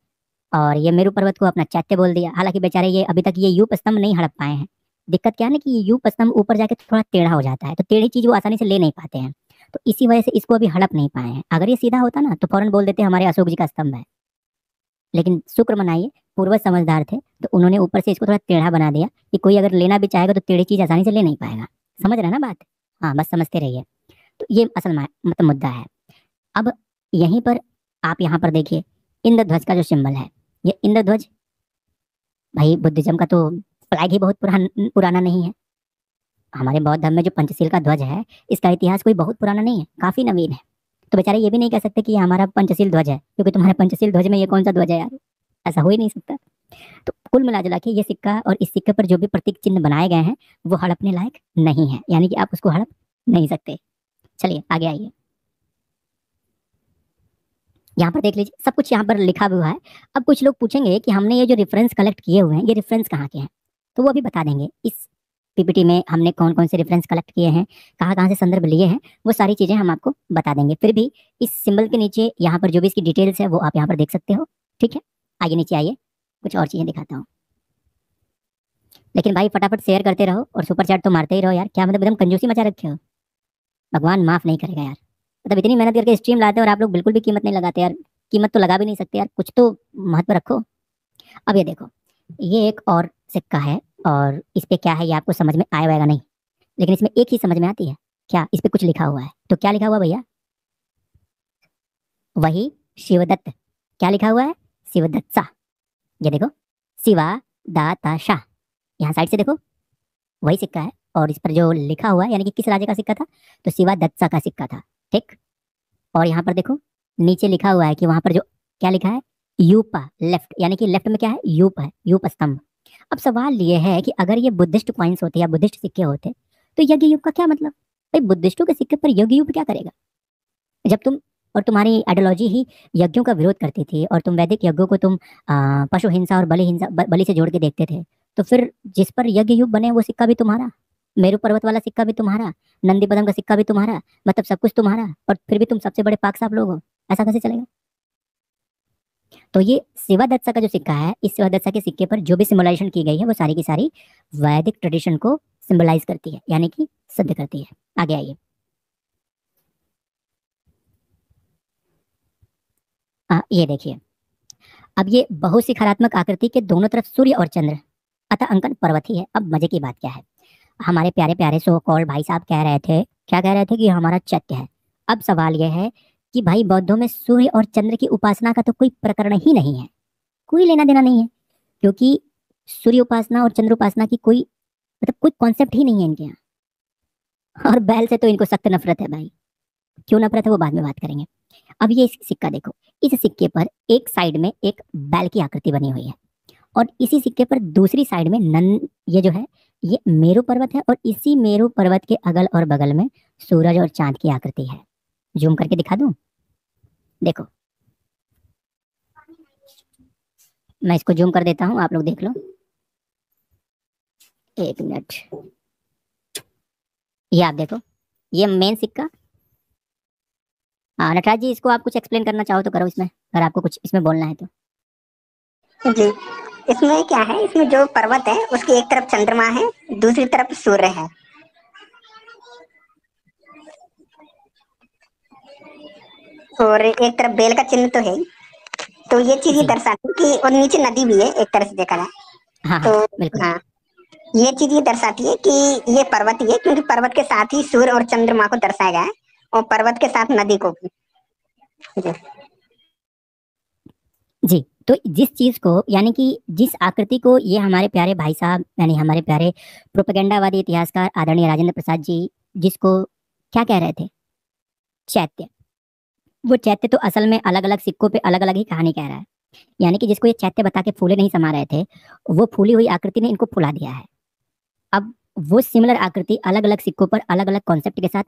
और ये मेरु पर्वत को अपना चैत्य बोल दिया। हालांकि बेचारे ये अभी तक ये यूप स्तंभ नहीं हड़प पाए हैं। दिक्कत क्या है ना कि ये यूप स्तंभ ऊपर जाके थोड़ा टेढ़ा हो जाता है, तो टेढ़ी चीज वो आसानी से ले नहीं पाते हैं, तो इसी वजह से इसको अभी हड़प नहीं पाए हैं। अगर ये सीधा होता ना तो फौरन बोल देते हमारे अशोक जी का स्तंभ है। लेकिन शुक्र मनाइए, पूर्वज समझदार थे, तो उन्होंने ऊपर से इसको थोड़ा टेढ़ा बना दिया कि कोई अगर लेना भी चाहेगा तो टेढ़ी चीज आसानी से ले नहीं पाएगा। समझ रहे हैं ना बात। हाँ, बस समझते रहिए। तो ये असल मतलब मुद्दा है। अब यहीं पर आप यहाँ पर देखिए, इंद्रध्वज का जो सिंबल है, ये इंद्रध्वज भाई बुद्धिज्म का तो फ्लैग ही बहुत पुराना नहीं है। हमारे बौद्ध धर्म में जो पंचशील का ध्वज है, इसका इतिहास कोई बहुत पुराना नहीं है, काफी नवीन है। तो बेचारे ये भी नहीं कह सकते कि ये हमारा पंचशील ध्वज है, क्योंकि तुम्हारे पंचशील ध्वज में ये कौन सा ध्वज है यार, ऐसा हो ही नहीं सकता। तो कुल मिला जुला के ये सिक्का और इस सिक्के पर जो भी प्रतीक चिन्ह बनाए गए हैं वो हड़पने लायक नहीं है, यानी कि आप उसको हड़प नहीं सकते। चलिए आगे आइए, यहाँ पर देख लीजिए, सब कुछ यहाँ पर लिखा हुआ है। अब कुछ लोग पूछेंगे कि हमने ये जो रेफरेंस कलेक्ट किए हुए हैं, ये रेफरेंस कहाँ के हैं, तो वो अभी बता देंगे। इस पीपीटी में हमने कौन कौन से रेफरेंस कलेक्ट किए हैं, कहाँ कहाँ से संदर्भ लिए हैं, वो सारी चीजें हम आपको बता देंगे। फिर भी इस सिंबल के नीचे यहाँ पर जो भी इसकी डिटेल्स है वो आप यहाँ पर देख सकते हो, ठीक है। आइए नीचे आइए, कुछ और चीजें दिखाता हूँ। लेकिन भाई फटाफट शेयर करते रहो और सुपर चैट तो मारते ही रहो यार, क्या मतलब एकदम कंजूसी मचा रखे हो, भगवान माफ नहीं करेगा यार। मतलब इतनी मेहनत करके स्ट्रीम लाते हो और आप लोग बिल्कुल भी कीमत नहीं लगाते यार। कीमत तो लगा भी नहीं सकते यार, कुछ तो महत्व रखो। अब ये देखो, ये एक और सिक्का है, और इस पे क्या है ये आपको समझ में आएगा नहीं। लेकिन इसमें एक ही समझ में आती है, क्या इस पे कुछ लिखा हुआ है। तो क्या लिखा हुआ भैया? वही शिवदत्त। क्या लिखा हुआ है? शिवदत्त शाह। ये देखो, शिवा दाता शाह, यहाँ साइड से देखो, वही सिक्का है। और इस पर जो लिखा हुआ है, यानी कि किस राजा का सिक्का था, तो शिवा दत्त शाह का सिक्का था। ठीक। और यहाँ पर देखो, नीचे लिखा हुआ है कि वहां पर जो क्या लिखा है, यूपा लेफ्ट, यानी कि लेफ्ट में क्या है, यूप है, यूप स्तंभ। अब सवाल ये है कि अगर ये बुद्धिस्ट कॉइन्स होते या बुद्धिस्ट सिक्के होते, तो यज्ञ युग का क्या मतलब? भाई बुद्धिस्टों के सिक्के पर यज्ञ युग क्या करेगा? जब तुम और तुम्हारी आइडियोलॉजी ही यज्ञों का विरोध करती थी, और तुम वैदिक यज्ञों को तुम पशु हिंसा और बलि हिंसा बलि से जोड़ के देखते थे, तो फिर जिस पर यज्ञ युग बने वो सिक्का भी तुम्हारा, मेरू पर्वत वाला सिक्का भी तुम्हारा, नंदी पदम का सिक्का भी तुम्हारा, मतलब सब कुछ तुम्हारा, और फिर भी तुम सबसे बड़े पाक साफ लोग हो। ऐसा कैसे चलेगा? तो ये शिवादत्सा का जो सिक्का है, इस शिवादत्सा के सिक्के पर जो भी सिंबलाइजेशन की गई है वो सारी की सारी वैदिक ट्रेडिशन को सिंबलाइज करती है, यानी कि सिद्ध करती है। आगे आइए। ये देखिए, अब ये बहुशिखरात्मक आकृति के दोनों तरफ सूर्य और चंद्र, अतः अंकन पर्वत ही है। अब मजे की बात क्या है, हमारे प्यारे प्यारे सो कॉल्ड भाई साहब कह रहे थे, क्या कह रहे थे, कि हमारा चैत्य है। अब सवाल यह है कि भाई बौद्धों में सूर्य और चंद्र की उपासना का तो कोई प्रकरण ही नहीं है, कोई लेना देना नहीं है, क्योंकि सूर्य उपासना और चंद्र उपासना की कोई मतलब कोई कॉन्सेप्ट ही नहीं है इनके यहाँ। और बैल से तो इनको सख्त नफरत है भाई, क्यों नफरत है वो बाद में बात करेंगे। अब ये सिक्का देखो, इस सिक्के पर एक साइड में एक बैल की आकृति बनी हुई है, और इसी सिक्के पर दूसरी साइड में ये जो है, ये मेरू पर्वत है, और इसी मेरू पर्वत के अगल और बगल में सूरज और चांद की आकृति है। जूम करके दिखा दूं? देखो, मैं इसको जूम कर देता हूं, आप लोग देख लो, एक मिनट। ये आप देखो, ये मेन सिक्का। हाँ नटराज जी, इसको आप कुछ एक्सप्लेन करना चाहो तो करो इसमें, अगर आपको कुछ इसमें बोलना है तो। जी, इसमें क्या है, इसमें जो पर्वत है उसकी एक तरफ चंद्रमा है, दूसरी तरफ सूर्य है, और एक तरफ बेल का चिन्ह तो है ही। तो ये चीज ये जी दर्शाती है कि, और नीचे नदी भी है एक तरह से देखा जाए हाँ हाँ तो। बिल्कुल। हाँ, ये चीज ये दर्शाती है कि ये पर्वत ही है, क्योंकि पर्वत के साथ ही सूर्य और चंद्रमा को दर्शाया गया है, और पर्वत के साथ नदी को भी। जी। जी, तो जिस चीज को, यानी कि जिस आकृति को ये हमारे प्यारे भाई साहब, यानी हमारे प्यारे प्रोपेगेंडावादी इतिहासकार आदरणीय राजेंद्र प्रसाद जी, जिसको क्या कह रहे थे, चैत्य, वो चैत्य तो असल में अलग अलग सिक्कों पे अलग अलग ही कहानी कह रहा है। यानी कि जिसको ये चैत्य बता के फूले नहीं समा रहे थे, वो फूली हुई आकृति ने इनको फुला दिया है। अब वो सिमिलर आकृति अलग अलग सिक्कों पर अलग अलग कॉन्सेप्ट के साथ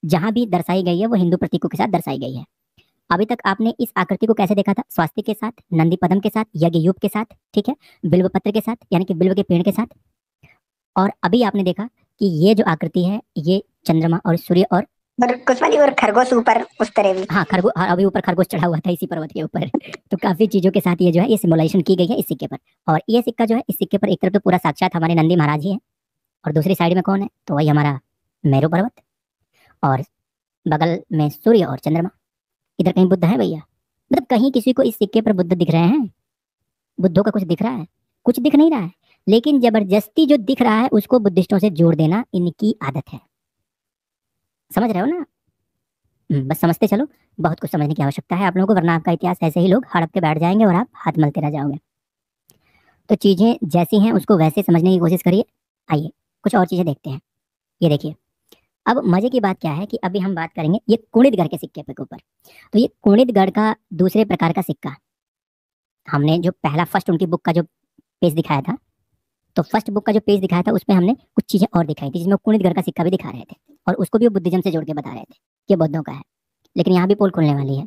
जहां भी दर्शाई गई है, वो हिंदू प्रतीकों के साथ दर्शाई गई है। अभी तक आपने इस आकृति को कैसे देखा था, स्वास्तिक के साथ, नंदी पदम के साथ, यज्ञ यूप के साथ, ठीक है, बिल्व पत्र के साथ, यानी कि बिल्व के पेड़ के साथ। और अभी आपने देखा कि ये जो आकृति है, ये चंद्रमा और सूर्य और कुछ वाली और खरगोश ऊपर उस तरह भी। हाँ खरगोश, हाँ, अभी ऊपर खरगोश चढ़ा हुआ था इसी पर्वत के ऊपर। तो काफी चीजों के साथ ये जो है ये सिम्बोलाइजेशन की गई है इस सिक्के पर। और ये सिक्का जो है, इस सिक्के पर एक तरफ तो पूरा साक्षात हमारे नंदी महाराज ही है, और दूसरी साइड में कौन है, तो वही हमारा मेरू पर्वत, और बगल में सूर्य और चंद्रमा। इधर कहीं बुद्ध है भैया? मतलब कहीं किसी को इस सिक्के पर बुद्ध दिख रहे हैं? बुद्धों का कुछ दिख रहा है? कुछ दिख नहीं रहा है। लेकिन जबरदस्ती जो दिख रहा है उसको बुद्धिस्टों से जोड़ देना इनकी आदत है। समझ रहे हो ना? बस समझते चलो, बहुत कुछ समझने की आवश्यकता है आप लोगों को, वरना आपका इतिहास ऐसे ही लोग हड़प के बैठ जाएंगे और आप हाथ मलते रह जाओगे। तो चीजें जैसी हैं उसको वैसे समझने की कोशिश करिए। आइए कुछ और चीजें देखते हैं। ये देखिए, अब मजे की बात क्या है कि अभी हम बात करेंगे ये कुणितगढ़ के सिक्के के ऊपर। तो ये कुणितगढ़ का दूसरे प्रकार का सिक्का, हमने जो पहला फर्स्ट उनकी बुक का जो पेज दिखाया था, तो फर्स्ट बुक का जो पेज दिखाया था उसमें हमने कुछ चीजें और दिखाई थी, जिसमें कुणितगढ़ का सिक्का भी दिखा रहे थे, और उसको भी वो बुद्धिज्म से जोड़ के बता रहे थे कि बौद्धों का है। लेकिन यहाँ भी पोल खुलने वाली है।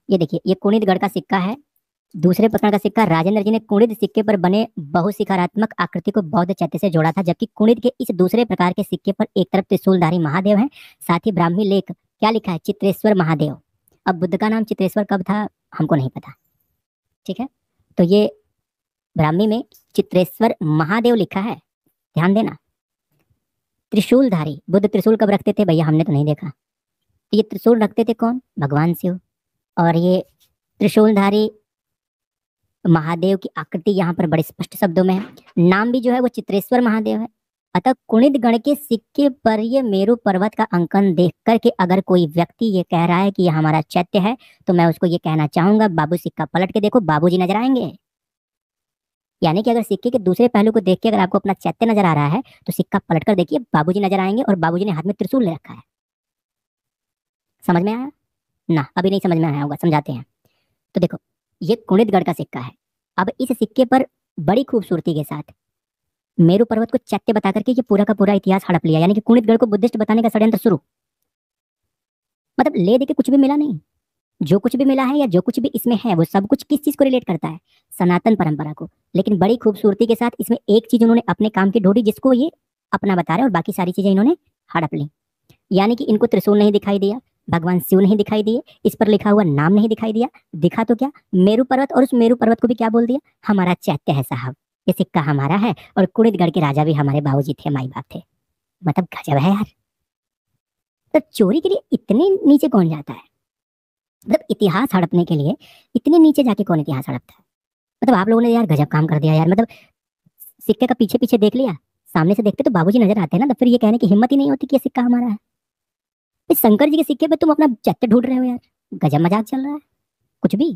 ये देखिए, ये कुणितगढ़ का सिक्का है, दूसरे प्रकार का सिक्का। राजेंद्र जी ने कुणित सिक्के पर बने बहुशिखरात्मक आकृति को बौद्ध चैत्य से जोड़ा था, जबकि कुणित के इस दूसरे प्रकार के सिक्के पर एक तरफ त्रिशूलधारी महादेव है, साथ ही ब्राह्मी लेख क्या लिखा है, चित्रेश्वर महादेव। अब बुद्ध का नाम चित्रेश्वर कब था हमको नहीं पता, ठीक है। तो ये ब्राह्मी में चित्रेश्वर महादेव लिखा है, ध्यान देना। त्रिशूलधारी, बुद्ध त्रिशूल कब रखते थे भैया, हमने तो नहीं देखा। तो ये त्रिशूल रखते थे कौन, भगवान शिव। और ये त्रिशूलधारी महादेव की आकृति यहाँ पर बड़े स्पष्ट शब्दों में है। नाम भी जो है वो चित्रेश्वर महादेव है। अतः कुणिद गण के सिक्के पर ये मेरु पर्वत का अंकन देख करके अगर कोई व्यक्ति ये कह रहा है कि ये हमारा चैत्य है, तो मैं उसको ये कहना चाहूंगा, बाबू सिक्का पलट के देखो, बाबूजी नजर आएंगे। यानी कि अगर सिक्के के दूसरे पहलू को देख के अगर आपको अपना चैत्य नजर आ रहा है, तो सिक्का पलट कर देखिए, बाबूजी नजर आएंगे, और बाबूजी ने हाथ में त्रिशूल ले रखा है। समझ में आया ना? अभी नहीं समझ में आया होगा, समझाते हैं। तो देखो, ये कुणिदगढ़ का सिक्का है। अब इस सिक्के पर बड़ी खूबसूरती के साथ मेरु पर्वत को चैत्य बता करके ये पूरा का पूरा इतिहास हड़प लिया, यानी कि कुणिदगढ़ को बुद्धिस्ट बताने का षड्यंत्र शुरू। मतलब ले दे के कुछ भी मिला नहीं, जो कुछ भी मिला है या जो कुछ भी इसमें है वो सब कुछ किस चीज को रिलेट करता है? सनातन परंपरा को। लेकिन बड़ी खूबसूरती के साथ इसमें एक चीज उन्होंने अपने काम की ढूंढी जिसको ये अपना बता रहे हैं, और बाकी सारी चीजें इन्होंने हड़प ली। यानी कि इनको त्रिशूल नहीं दिखाई दिया, भगवान शिव नहीं दिखाई दिए, इस पर लिखा हुआ नाम नहीं दिखाई दिया, दिखा तो क्या मेरु पर्वत, और उस मेरु पर्वत को भी क्या बोल दिया? हमारा चैत्य है साहब, ये सिक्का हमारा है, और कुणिदगढ़ के राजा भी हमारे बाबूजी थे, माई बाप थे। मतलब गजब है यार। तो चोरी के लिए इतने नीचे कौन जाता है? मतलब इतिहास हड़पने के लिए इतने नीचे जाके कौन इतिहास हड़पता है? मतलब आप लोगों ने यार गजब काम कर दिया यार। मतलब सिक्के का पीछे पीछे देख लिया, सामने से देखते तो बाबूजी नजर आते हैं ना, तो फिर ये कहने की हिम्मत ही नहीं होती कि ये सिक्का हमारा है। इस शंकर जी के सिक्के पे तुम अपना चैत्य ढूंढ रहे हो यार, गजब मजाक चल रहा है कुछ भी।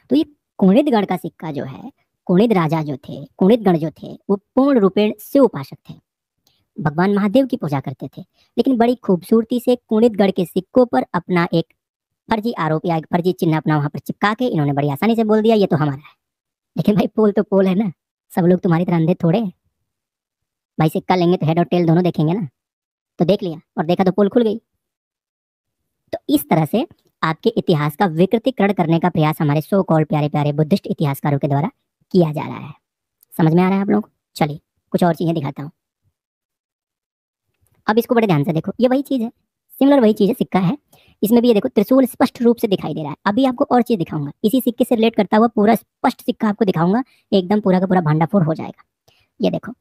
तो ये कुणिदगढ़ का सिक्का जो है, कुणिद राजा जो थे, कुणिदगण जो थे, वो पूर्ण रूपेण शिव उपासक थे, भगवान महादेव की पूजा करते थे। लेकिन बड़ी खूबसूरती से कुणिदगढ़ के सिक्कों पर अपना एक फर्जी आरोप या एक फर्जी चिन्ह अपना वहां पर चिपका के इन्होंने बड़ी आसानी से बोल दिया ये तो हमारा है। लेकिन भाई पोल तो पोल है ना, सब लोग तुम्हारी तरह अंधे थोड़े हैं। भाई सिक्का लेंगे तो हेड और टेल दोनों देखेंगे ना। तो देख लिया और देखा तो पोल खुल गई। तो इस तरह से आपके इतिहास का विकृतीकरण करने का प्रयास हमारे सो कॉल्ड प्यारे प्यारे बुद्धिस्ट इतिहासकारों के द्वारा किया जा रहा है। समझ में आ रहा है आप लोग? चलिए कुछ और चीजें दिखाता हूँ। अब इसको बड़े ध्यान से देखो, ये वही चीज है, सिमिलर वही चीज है, सिक्का है। इसमें भी ये देखो त्रिशूल स्पष्ट रूप से दिखाई दे रहा है। अभी आपको और चीज दिखाऊंगा, इसी सिक्के से रिलेट करता हुआ पूरा स्पष्ट सिक्का आपको दिखाऊंगा, एकदम पूरा का पूरा भांडाफोड़ हो जाएगा। ये देखो,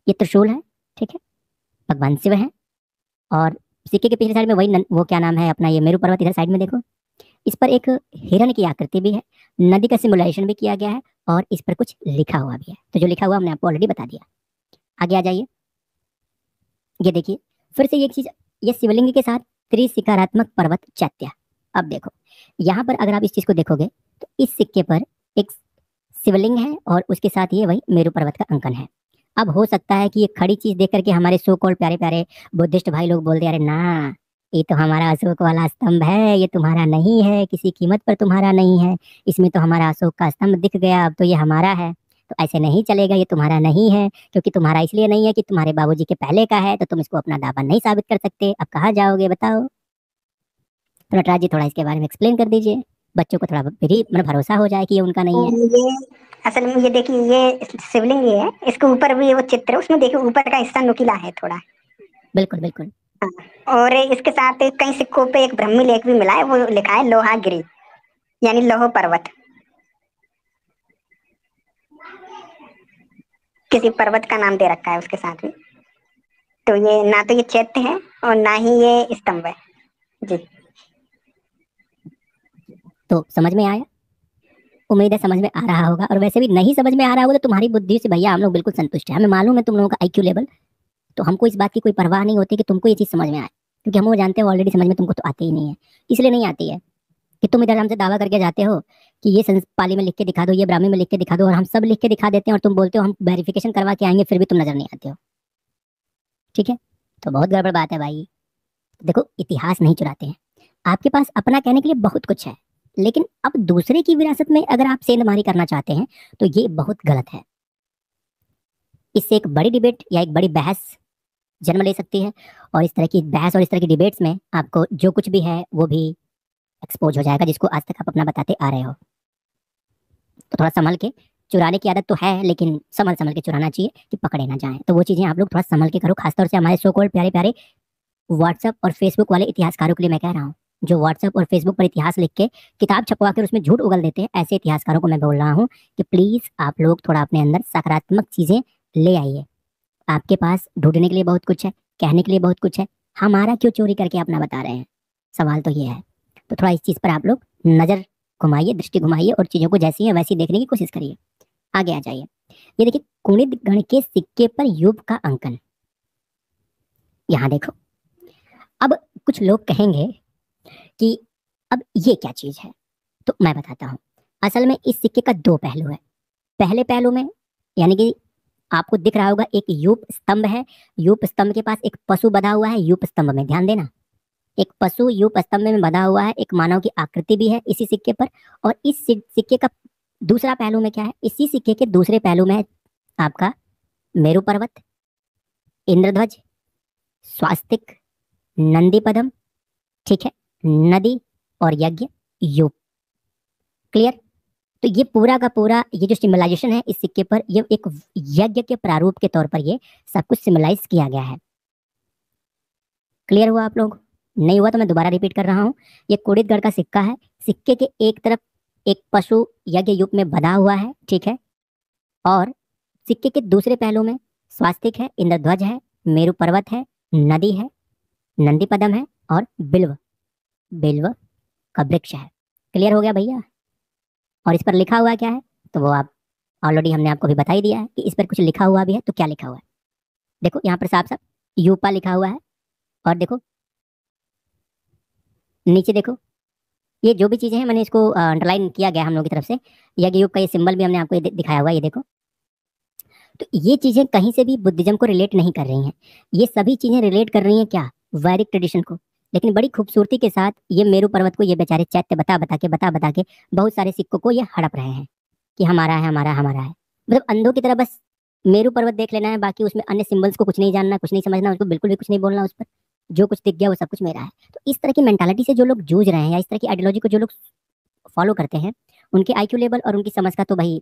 ये त्रिशूल है, ठीक है, भगवान शिव है, और सिक्के के पिछली साइड में वही वो क्या नाम है अपना, ये मेरु पर्वत इधर साइड में देखो। इस पर एक हिरण की आकृति भी है, नदी का सिमुलेशन भी किया गया है, और इस पर कुछ लिखा हुआ भी है। तो जो लिखा हुआ हमने आपको ऑलरेडी बता दिया। आगे आ जाइए, ये देखिए फिर से ये एक चीज, ये शिवलिंग के साथ त्रिशिखारात्मक पर्वत चैत्य। अब देखो यहाँ पर अगर आप इस चीज को देखोगे तो इस सिक्के पर एक शिवलिंग है और उसके साथ ये वही मेरु पर्वत का अंकन है। अब हो सकता है कि ये खड़ी चीज देख करके हमारे सो कॉल्ड प्यारे प्यारे बुद्धिस्ट भाई लोग बोल दे अरे ना, ये तो हमारा अशोक वाला स्तंभ है, ये तुम्हारा नहीं है, किसी कीमत पर तुम्हारा नहीं है, इसमें तो हमारा अशोक का स्तंभ दिख गया, अब तो ये हमारा है। तो ऐसे नहीं चलेगा, ये तुम्हारा नहीं है, क्योंकि तुम्हारा इसलिए नहीं है कि तुम्हारे बाबूजी के पहले का है, तो तुम इसको अपना दावा नहीं साबित कर सकते। अब कहाँ जाओगे बताओ? तो नटराज जी थोड़ा इसके बारे में एक्सप्लेन कर दीजिए, बच्चों को थोड़ा भी मतलब भरोसा हो जाए कि ये उनका नहीं है। ये असल में ये देखिए, ये शिवलिंग ये है, इसके ऊपर भी वो चित्र है, उसमें देखिए ऊपर का हिस्सा नुकीला है थोड़ा। बिल्कुल बिल्कुल। और इसके साथ कई सिक्कों पे एक ब्रह्मी लेख भी मिला है, वो लिखा है लोहागिरी, यानी लोह पर्वत। किसी पर्वत का नाम दे रखा है उसके साथ में। तो ये ना तो ये चैत्य है और ना ही ये स्तंभ है जी। तो समझ में आया? उम्मीद है समझ में आ रहा होगा, और वैसे भी नहीं समझ में आ रहा होगा तो तुम्हारी बुद्धि से भैया हम लोग बिल्कुल संतुष्ट हैं। हमें मालूम है तुम लोगों का आईक्यू लेवल, तो हमको इस बात की कोई परवाह नहीं होती कि तुमको ये चीज़ समझ में आए, क्योंकि हम वो जानते हैं ऑलरेडी समझ में तुमको तो आती ही नहीं है। इसलिए नहीं आती है कि तुम इधर हमसे दावा करके जाते हो कि ये पाली में लिख के दिखा दो, ये ब्राह्मी में लिख के दिखा दो, और हम सब लिख के दिखा देते हैं, और तुम बोलते हो हम वेरिफिकेशन करवा के आएंगे, फिर भी तुम नजर नहीं आते हो। ठीक है, तो बहुत गड़बड़ बात है भाई। देखो इतिहास नहीं चुराते हैं, आपके पास अपना कहने के लिए बहुत कुछ है, लेकिन अब दूसरे की विरासत में अगर आप सेंधमारी करना चाहते हैं तो ये बहुत गलत है। इससे एक बड़ी डिबेट या एक बड़ी बहस जन्म ले सकती है, और इस तरह की बहस और इस तरह की डिबेट्स में आपको जो कुछ भी है वो भी एक्सपोज हो जाएगा, जिसको आज तक आप अपना बताते आ रहे हो। तो थोड़ा संभल के, चुराने की आदत तो है लेकिन संभल संभल के चुराना चाहिए कि पकड़े ना जाए। तो वो चीजें आप लोग थोड़ा संभल के करो, खासतौर से हमारे सो कॉल्ड प्यारे प्यारे व्हाट्सएप और फेसबुक वाले इतिहासकारों के लिए मैं कह रहा हूँ, जो व्हाट्सएप और फेसबुक पर इतिहास लिख के किताब छपवा कर उसमें झूठ उगल देते हैं। ऐसे इतिहासकारों को मैं बोल रहा हूँ कि प्लीज आप लोग थोड़ा अपने अंदर सकारात्मक चीजें ले आइए। आपके पास ढूंढने के लिए बहुत कुछ है, कहने के लिए बहुत कुछ है, हमारा क्यों चोरी करके अपना बता रहे हैं? सवाल तो ये है। तो थोड़ा इस चीज पर आप लोग नजर घुमाइए, दृष्टि घुमाइए, और चीजों को जैसी है वैसी देखने की कोशिश करिए। आगे आ जाइए, ये देखिए कुणिद गण के सिक्के पर युग का अंकन। यहाँ देखो। अब कुछ लोग कहेंगे कि अब ये क्या चीज है, तो मैं बताता हूँ। असल में इस सिक्के का दो पहलू है। पहले पहलू में यानी कि आपको दिख रहा होगा एक यूप स्तंभ है, यूप स्तंभ के पास एक पशु बंधा हुआ है। यूप स्तंभ में ध्यान देना, एक पशु यूप स्तंभ में बंधा हुआ है, एक मानव की आकृति भी है इसी सिक्के पर। और इस सिक्के का दूसरा पहलू में क्या है, इसी सिक्के के दूसरे पहलू में है आपका मेरु पर्वत, इंद्रध्वज, स्वास्तिक, नंदी पदम, ठीक है, नदी और यज्ञ यूप। क्लियर? तो ये पूरा का पूरा ये जो सिम्बलाइजेशन है इस सिक्के पर, ये एक यज्ञ के प्रारूप के तौर पर ये सब कुछ सिम्बलाइज किया गया है। क्लियर हुआ आप लोग? नहीं हुआ तो मैं दोबारा रिपीट कर रहा हूँ। ये कुड़ितगढ़ का सिक्का है। सिक्के के एक तरफ एक पशु यज्ञ यूप में बंधा हुआ है, ठीक है, और सिक्के के दूसरे पहलू में स्वास्तिक है, इंद्रध्वज है, मेरु पर्वत है, नदी है, नंदी पदम है और बिल्व, बिल्व का वृक्ष है। क्लियर हो गया भैया? और इस पर लिखा हुआ क्या है, तो वो आप ऑलरेडी हमने आपको भी बता ही दिया है कि इस पर कुछ लिखा हुआ भी है। तो क्या लिखा हुआ है देखो, यहाँ पर साफ साफ यूपा लिखा हुआ है। और देखो नीचे देखो, ये जो भी चीजें हैं मैंने इसको अंडरलाइन किया गया हम लोगों की तरफ से। यज्ञ यूप का ये सिंबल भी हमने आपको ये दिखाया हुआ है, ये देखो। तो ये चीजें कहीं से भी बुद्धिज्म को रिलेट नहीं कर रही हैं। ये सभी चीजें रिलेट कर रही हैं क्या, वैदिक ट्रेडिशन को। लेकिन बड़ी खूबसूरती के साथ ये मेरु पर्वत को ये बेचारे चैत्य बता के बहुत सारे सिक्कों को ये हड़प रहे हैं कि हमारा है, हमारा हमारा है। मतलब अंधों की तरह बस मेरु पर्वत देख लेना है, बाकी उसमें अन्य सिंबल्स को कुछ नहीं जानना, कुछ नहीं समझना, उसको बिल्कुल भी कुछ नहीं बोलना उस पर। जो कुछ दिख गया वो सब कुछ मेरा है। तो इस तरह की मेंटालिटी से जो लोग जूझ रहे हैं या इस तरह की आइडियोलॉजी को जो लोग फॉलो करते हैं, उनके आईक्यू लेवल और उनकी समझ का तो भाई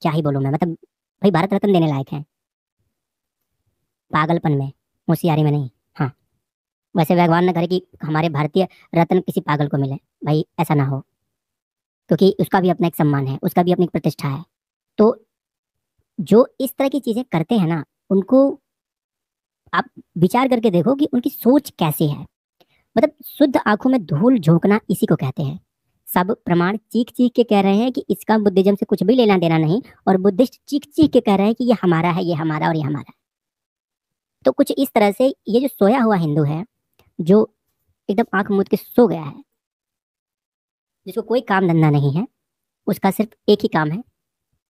क्या ही बोलूं मैं। मतलब भाई भारत रत्न देने लायक है, पागलपन में, होशियारी में नहीं। हाँ, वैसे भगवान न करे कि हमारे भारतीय रत्न किसी पागल को मिले, भाई ऐसा ना हो, क्योंकि उसका भी अपना एक सम्मान है, उसका भी अपनी एक प्रतिष्ठा है। तो जो इस तरह की चीजें करते हैं ना, उनको आप विचार करके देखो कि उनकी सोच कैसी है। मतलब शुद्ध आंखों में धूल झोंकना इसी को कहते हैं। सब प्रमाण चीख चीख के कह रहे हैं कि इसका बुद्धिज्म से कुछ भी लेना देना नहीं, और बुद्धिस्ट चीख चीख के कह रहे हैं कि ये हमारा है, ये हमारा और ये हमारा है। तो कुछ इस तरह से ये जो सोया हुआ हिंदू है, जो एकदम आंख मूंद के सो गया है, जिसको कोई काम धंधा नहीं है, उसका सिर्फ एक ही काम है,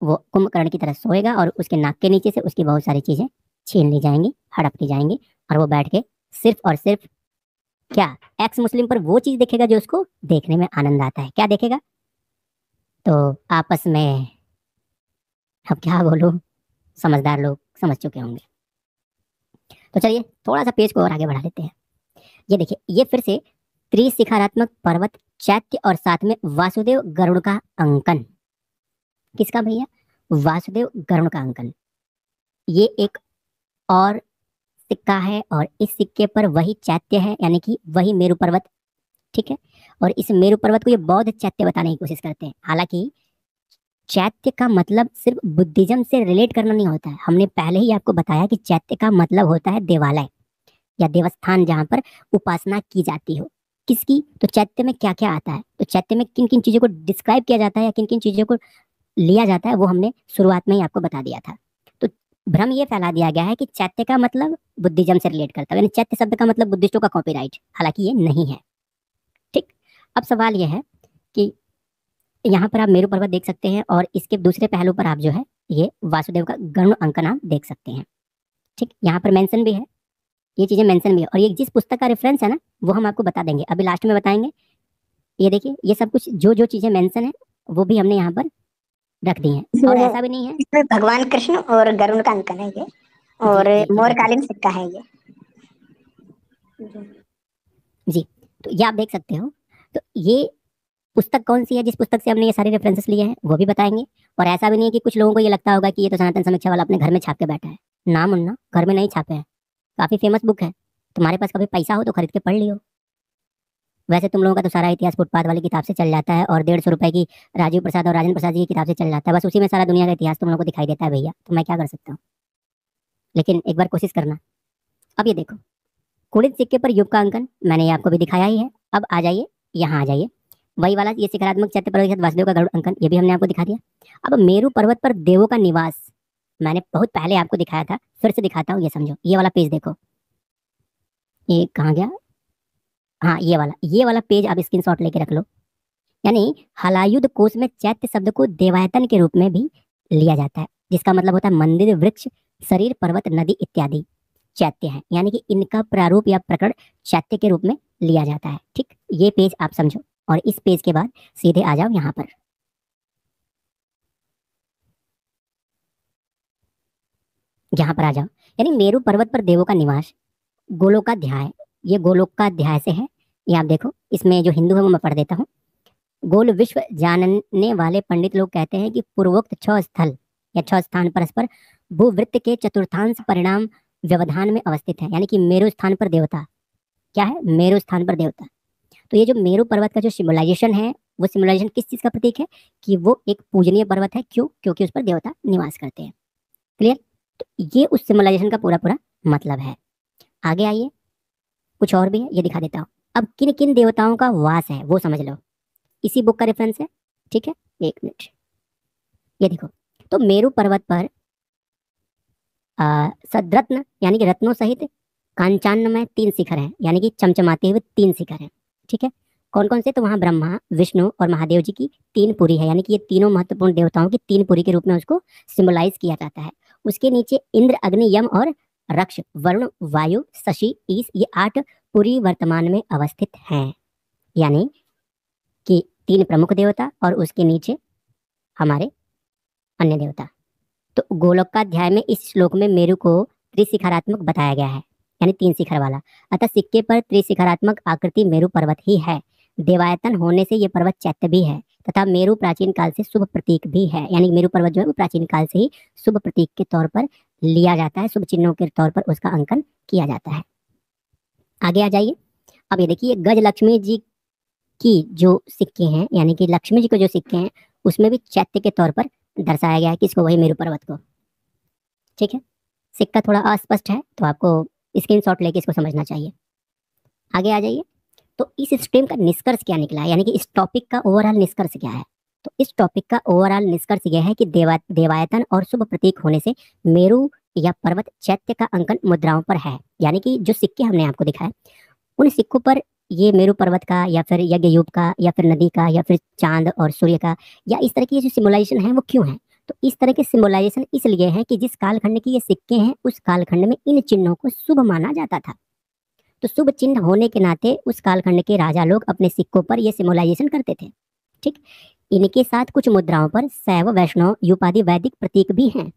वो कुंभकर्ण की तरह सोएगा और उसके नाक के नीचे से उसकी बहुत सारी चीजें छीन ली जाएंगी, हड़प ली जाएंगी, और वो बैठ के सिर्फ और सिर्फ क्या, एक्स मुस्लिम पर वो चीज देखेगा जो उसको देखने में आनंद आता है। क्या देखेगा? तो आपस में, अब क्या बोलूं, समझदार लोग समझ चुके होंगे। तो चलिए थोड़ा सा पेज को और आगे बढ़ा लेते हैं। ये देखिए, ये फिर से त्रिशिखरात्मक पर्वत, चैत्य और साथ में वासुदेव गरुड़ का अंकन। किसका भैया? वासुदेव गरुड़ का अंकन। ये एक और सिक्का है, और इस सिक्के पर वही चैत्य है, यानी कि वही मेरु पर्वत, ठीक है। और इस मेरु पर्वत को ये बौद्ध चैत्य बताने की कोशिश करते हैं। हालांकि चैत्य का मतलब सिर्फ बुद्धिज्म से रिलेट करना नहीं होता है। हमने पहले ही आपको बताया कि चैत्य का मतलब होता है देवालय या देवस्थान, जहां पर उपासना की जाती हो। किसकी? तो चैत्य में क्या क्या आता है, तो चैत्य में किन किन चीजों को डिस्क्राइब किया जाता है या किन किन चीजों को लिया जाता है, वो हमने शुरुआत में ही आपको बता दिया था। तो भ्रम ये फैला दिया गया है कि चैत्य का मतलब बुद्धिज्म से रिलेट करता है, यानी चैत्य शब्द का मतलब बुद्धिस्टों का कॉपीराइट, हालांकि ये नहीं है। ठीक, अब सवाल ये है कि यहाँ पर आप मेरु पर्वत देख सकते हैं, और इसके दूसरे पहलू पर आप जो है ये वासुदेव का गरुड़ अंकन आप देख सकते हैं। ठीक, यहाँ पर मेंशन भी है, ये चीजें मेंशन भी है, और ये जिस पुस्तक का रेफरेंस है ना, वो हम आपको बता देंगे, अभी लास्ट में बताएंगे। ये देखिए, ये सब कुछ जो जो चीजें मेंशन है वो भी हमने यहाँ पर रख दी हैं। और ऐसा भी नहीं है, इसमें भगवान कृष्ण और गरुड़ का अंकन है ये, और मोरकालीन सिक्का है ये जी। तो ये आप देख सकते हो। तो ये पुस्तक कौन सी है जिस पुस्तक से हमने ये सारे रेफरेंसेस लिए हैं, वो भी बताएंगे। और ऐसा भी नहीं है कि कुछ लोगों को ये लगता होगा कि ये तो सनातन समीक्षा वाला अपने घर में छाप के बैठा है। ना मुन्ना, घर में नहीं छापे हैं, काफी फेमस बुक है। तुम्हारे पास कभी पैसा हो तो खरीद के पढ़ लियो। वैसे तुम लोगों का तो सारा इतिहास फुटपाथ वाली किताब से चल जाता है, और 150 रुपए की राजीव प्रसाद और राजेंद्र प्रसाद जी की किताब से चल जाता है। बस उसी में सारा दुनिया का इतिहास तुम लोगों को दिखाई देता है भैया, तो मैं क्या कर सकता हूँ। लेकिन एक बार कोशिश करना। अब ये देखो, कुड़ित सिक्के पर युग का अंकन मैंने ये आपको भी दिखाया ही है। अब आ जाइए, यहाँ आ जाइए, वही वाला ये शिखरात्मक चैत्य पर्वत के साथ वासुदेव का गरुड़ अंकन, ये भी हमने आपको दिखा दिया। अब मेरु पर्वत पर देवों का निवास मैंने बहुत पहले आपको दिखाया था, फिर से दिखाता हूँ। ये समझो, ये वाला पेज देखो, ये कहाँ गया, हाँ ये वाला पेज आप स्क्रीनशॉट लेके रख लो। यानी हलायुध कोश में चैत्य शब्द को देवायतन के रूप में भी लिया जाता है, जिसका मतलब होता है मंदिर, वृक्ष, शरीर, पर्वत, नदी इत्यादि चैत्य है, यानी कि इनका प्रारूप या प्रकरण चैत्य के रूप में लिया जाता है। ठीक, ये पेज आप समझो और इस पेज के बाद सीधे आ जाओ यहाँ पर। यहाँ पर आ जाओ, यानी मेरु पर्वत पर देवों का निवास, गोलोकाध्याय, ये गोलोकाध्याय से है। ये आप देखो, इसमें जो हिंदू है वो मैं पढ़ देता हूँ। गोल विश्व जानने वाले पंडित लोग कहते हैं कि पूर्वोक्त 6 स्थल या 6 स्थान परस्पर भूवृत्त के चतुर्थांश परिणाम व्यवधान में अवस्थित है, यानी कि मेरु स्थान पर देवता क्या है, मेरु स्थान पर देवता। तो ये जो मेरु पर्वत का जो सिम्बोलाइजेशन है, वो सिम्बोलाइजेशन किस चीज का प्रतीक है कि वो एक पूजनीय पर्वत है। क्यों? क्योंकि उस पर देवता निवास करते हैं। क्लियर? तो ये उस सिम्बोलाइजेशन का पूरा पूरा मतलब है। आगे आइए, कुछ और भी है, ये दिखा देता हूँ। अब किन किन देवताओं का वास है वो समझ लो, इसी बुक का रेफरेंस है। ठीक है, एक मिनट, ये देखो। तो मेरु पर्वत पर सद्रत्न यानी कि रत्नों सहित कांचान में 3 शिखर हैं, यानी कि चमचमाते हुए 3 शिखर हैं। ठीक है, कौन कौन से? तो वहां ब्रह्मा, विष्णु और महादेव जी की 3 पुरी है, यानी कि ये तीनों महत्वपूर्ण देवताओं की 3 पुरी के रूप में उसको सिंबलाइज किया जाता है। उसके नीचे इंद्र, अग्नि, यम और रक्ष, वरुण, वायु, शशि, ईश, ये 8 पुरी वर्तमान में अवस्थित हैं, यानी कि 3 प्रमुख देवता और उसके नीचे हमारे अन्य देवता। तो गोलोकाध्याय में इस श्लोक में मेरु को त्रिशिखरात्मक बताया गया है, यानी 3 शिखर वाला। अतः सिक्के पर त्रिशिखरात्मक आकृति मेरु पर्वत ही है। देवायतन होने से यह पर्वत चैत्य भी है तथा मेरु प्राचीन काल से शुभ प्रतीक भी है, यानी मेरु पर्वत जो है वो प्राचीन काल से ही शुभ प्रतीक के तौर पर लिया जाता है, शुभ चिन्हों के तौर पर उसका अंकन किया जाता है। आगे आ जाइए। अब ये देखिए, गज लक्ष्मी जी की जो सिक्के हैं, यानी कि लक्ष्मी जी को जो सिक्के हैं, उसमें भी चैत्य के तौर पर दर्शाया गया है। किसको? वही मेरु पर्वत को। ठीक है, सिक्का थोड़ा अस्पष्ट है तो आपको स्क्रीनशॉट लेके इसको समझना चाहिए। आगे आ जाइए। तो इस स्ट्रीम का निष्कर्ष क्या निकला है, यानी कि इस टॉपिक का ओवरऑल निष्कर्ष क्या है? तो इस टॉपिक का ओवरऑल निष्कर्ष यह है कि देवायतन और शुभ प्रतीक होने से मेरु या पर्वत चैत्य का अंकन मुद्राओं पर है, यानी कि जो सिक्के हमने आपको दिखाए उन सिक्कों पर ये मेरु पर्वत का या फिर यज्ञयूप का या फिर नदी का या फिर चांद और सूर्य का या इस तरह की जो सिम्बोलाइजेशन है वो क्यों है? तो इस तरह के सिम्बोलाइजेशन इसलिए है कि जिस कालखंड के ये सिक्के हैं उस कालखंड में इन चिन्हों को शुभ माना जाता था। तो शुभ चिन्ह होने के नाते उस कालखंड के राजा लोग अपने सिक्कों पर ये सिम्बोलाइजेशन करते थे। ठीक, इनके साथ कुछ मुद्राओं पर शैव, वैष्णव, यूपादि वैदिक प्रतीक भी हैं,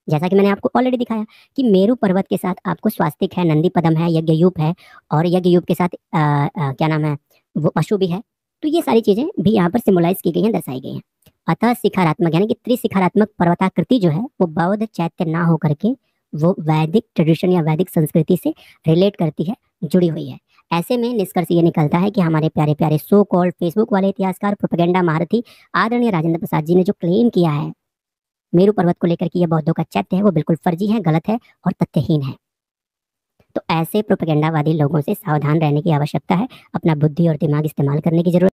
जैसा कि मैंने आपको ऑलरेडी दिखाया कि मेरु पर्वत के साथ आपको स्वास्तिक है, नंदी पदम है, यज्ञयूप है और यज्ञयूप के साथ क्या नाम है वो पशु भी है। तो ये सारी चीजें भी यहाँ पर सिम्बोलाइज की गई हैं, दर्शाई गई हैं। अतः शिखरात्मक यानी कि त्रिशिखरात्मक पर्वताकृति जो है वो बौद्ध चैत्य ना होकर के वो वैदिक ट्रेडिशन या वैदिक संस्कृति से रिलेट करती है, जुड़ी हुई है। ऐसे में निष्कर्ष ये निकलता है कि हमारे प्यारे प्यारे सो कॉल्ड फेसबुक वाले इतिहासकार, प्रोपेगेंडा महारथी आदरणीय राजेंद्र प्रसाद जी ने जो क्लेम किया है मेरु पर्वत को लेकर कि यह बौद्धों का चैत्य है, वो बिल्कुल फर्जी है, गलत है और तथ्यहीन है। तो ऐसे प्रोपेगेंडावादी लोगों से सावधान रहने की आवश्यकता है, अपना बुद्धि और दिमाग इस्तेमाल करने की जरूरत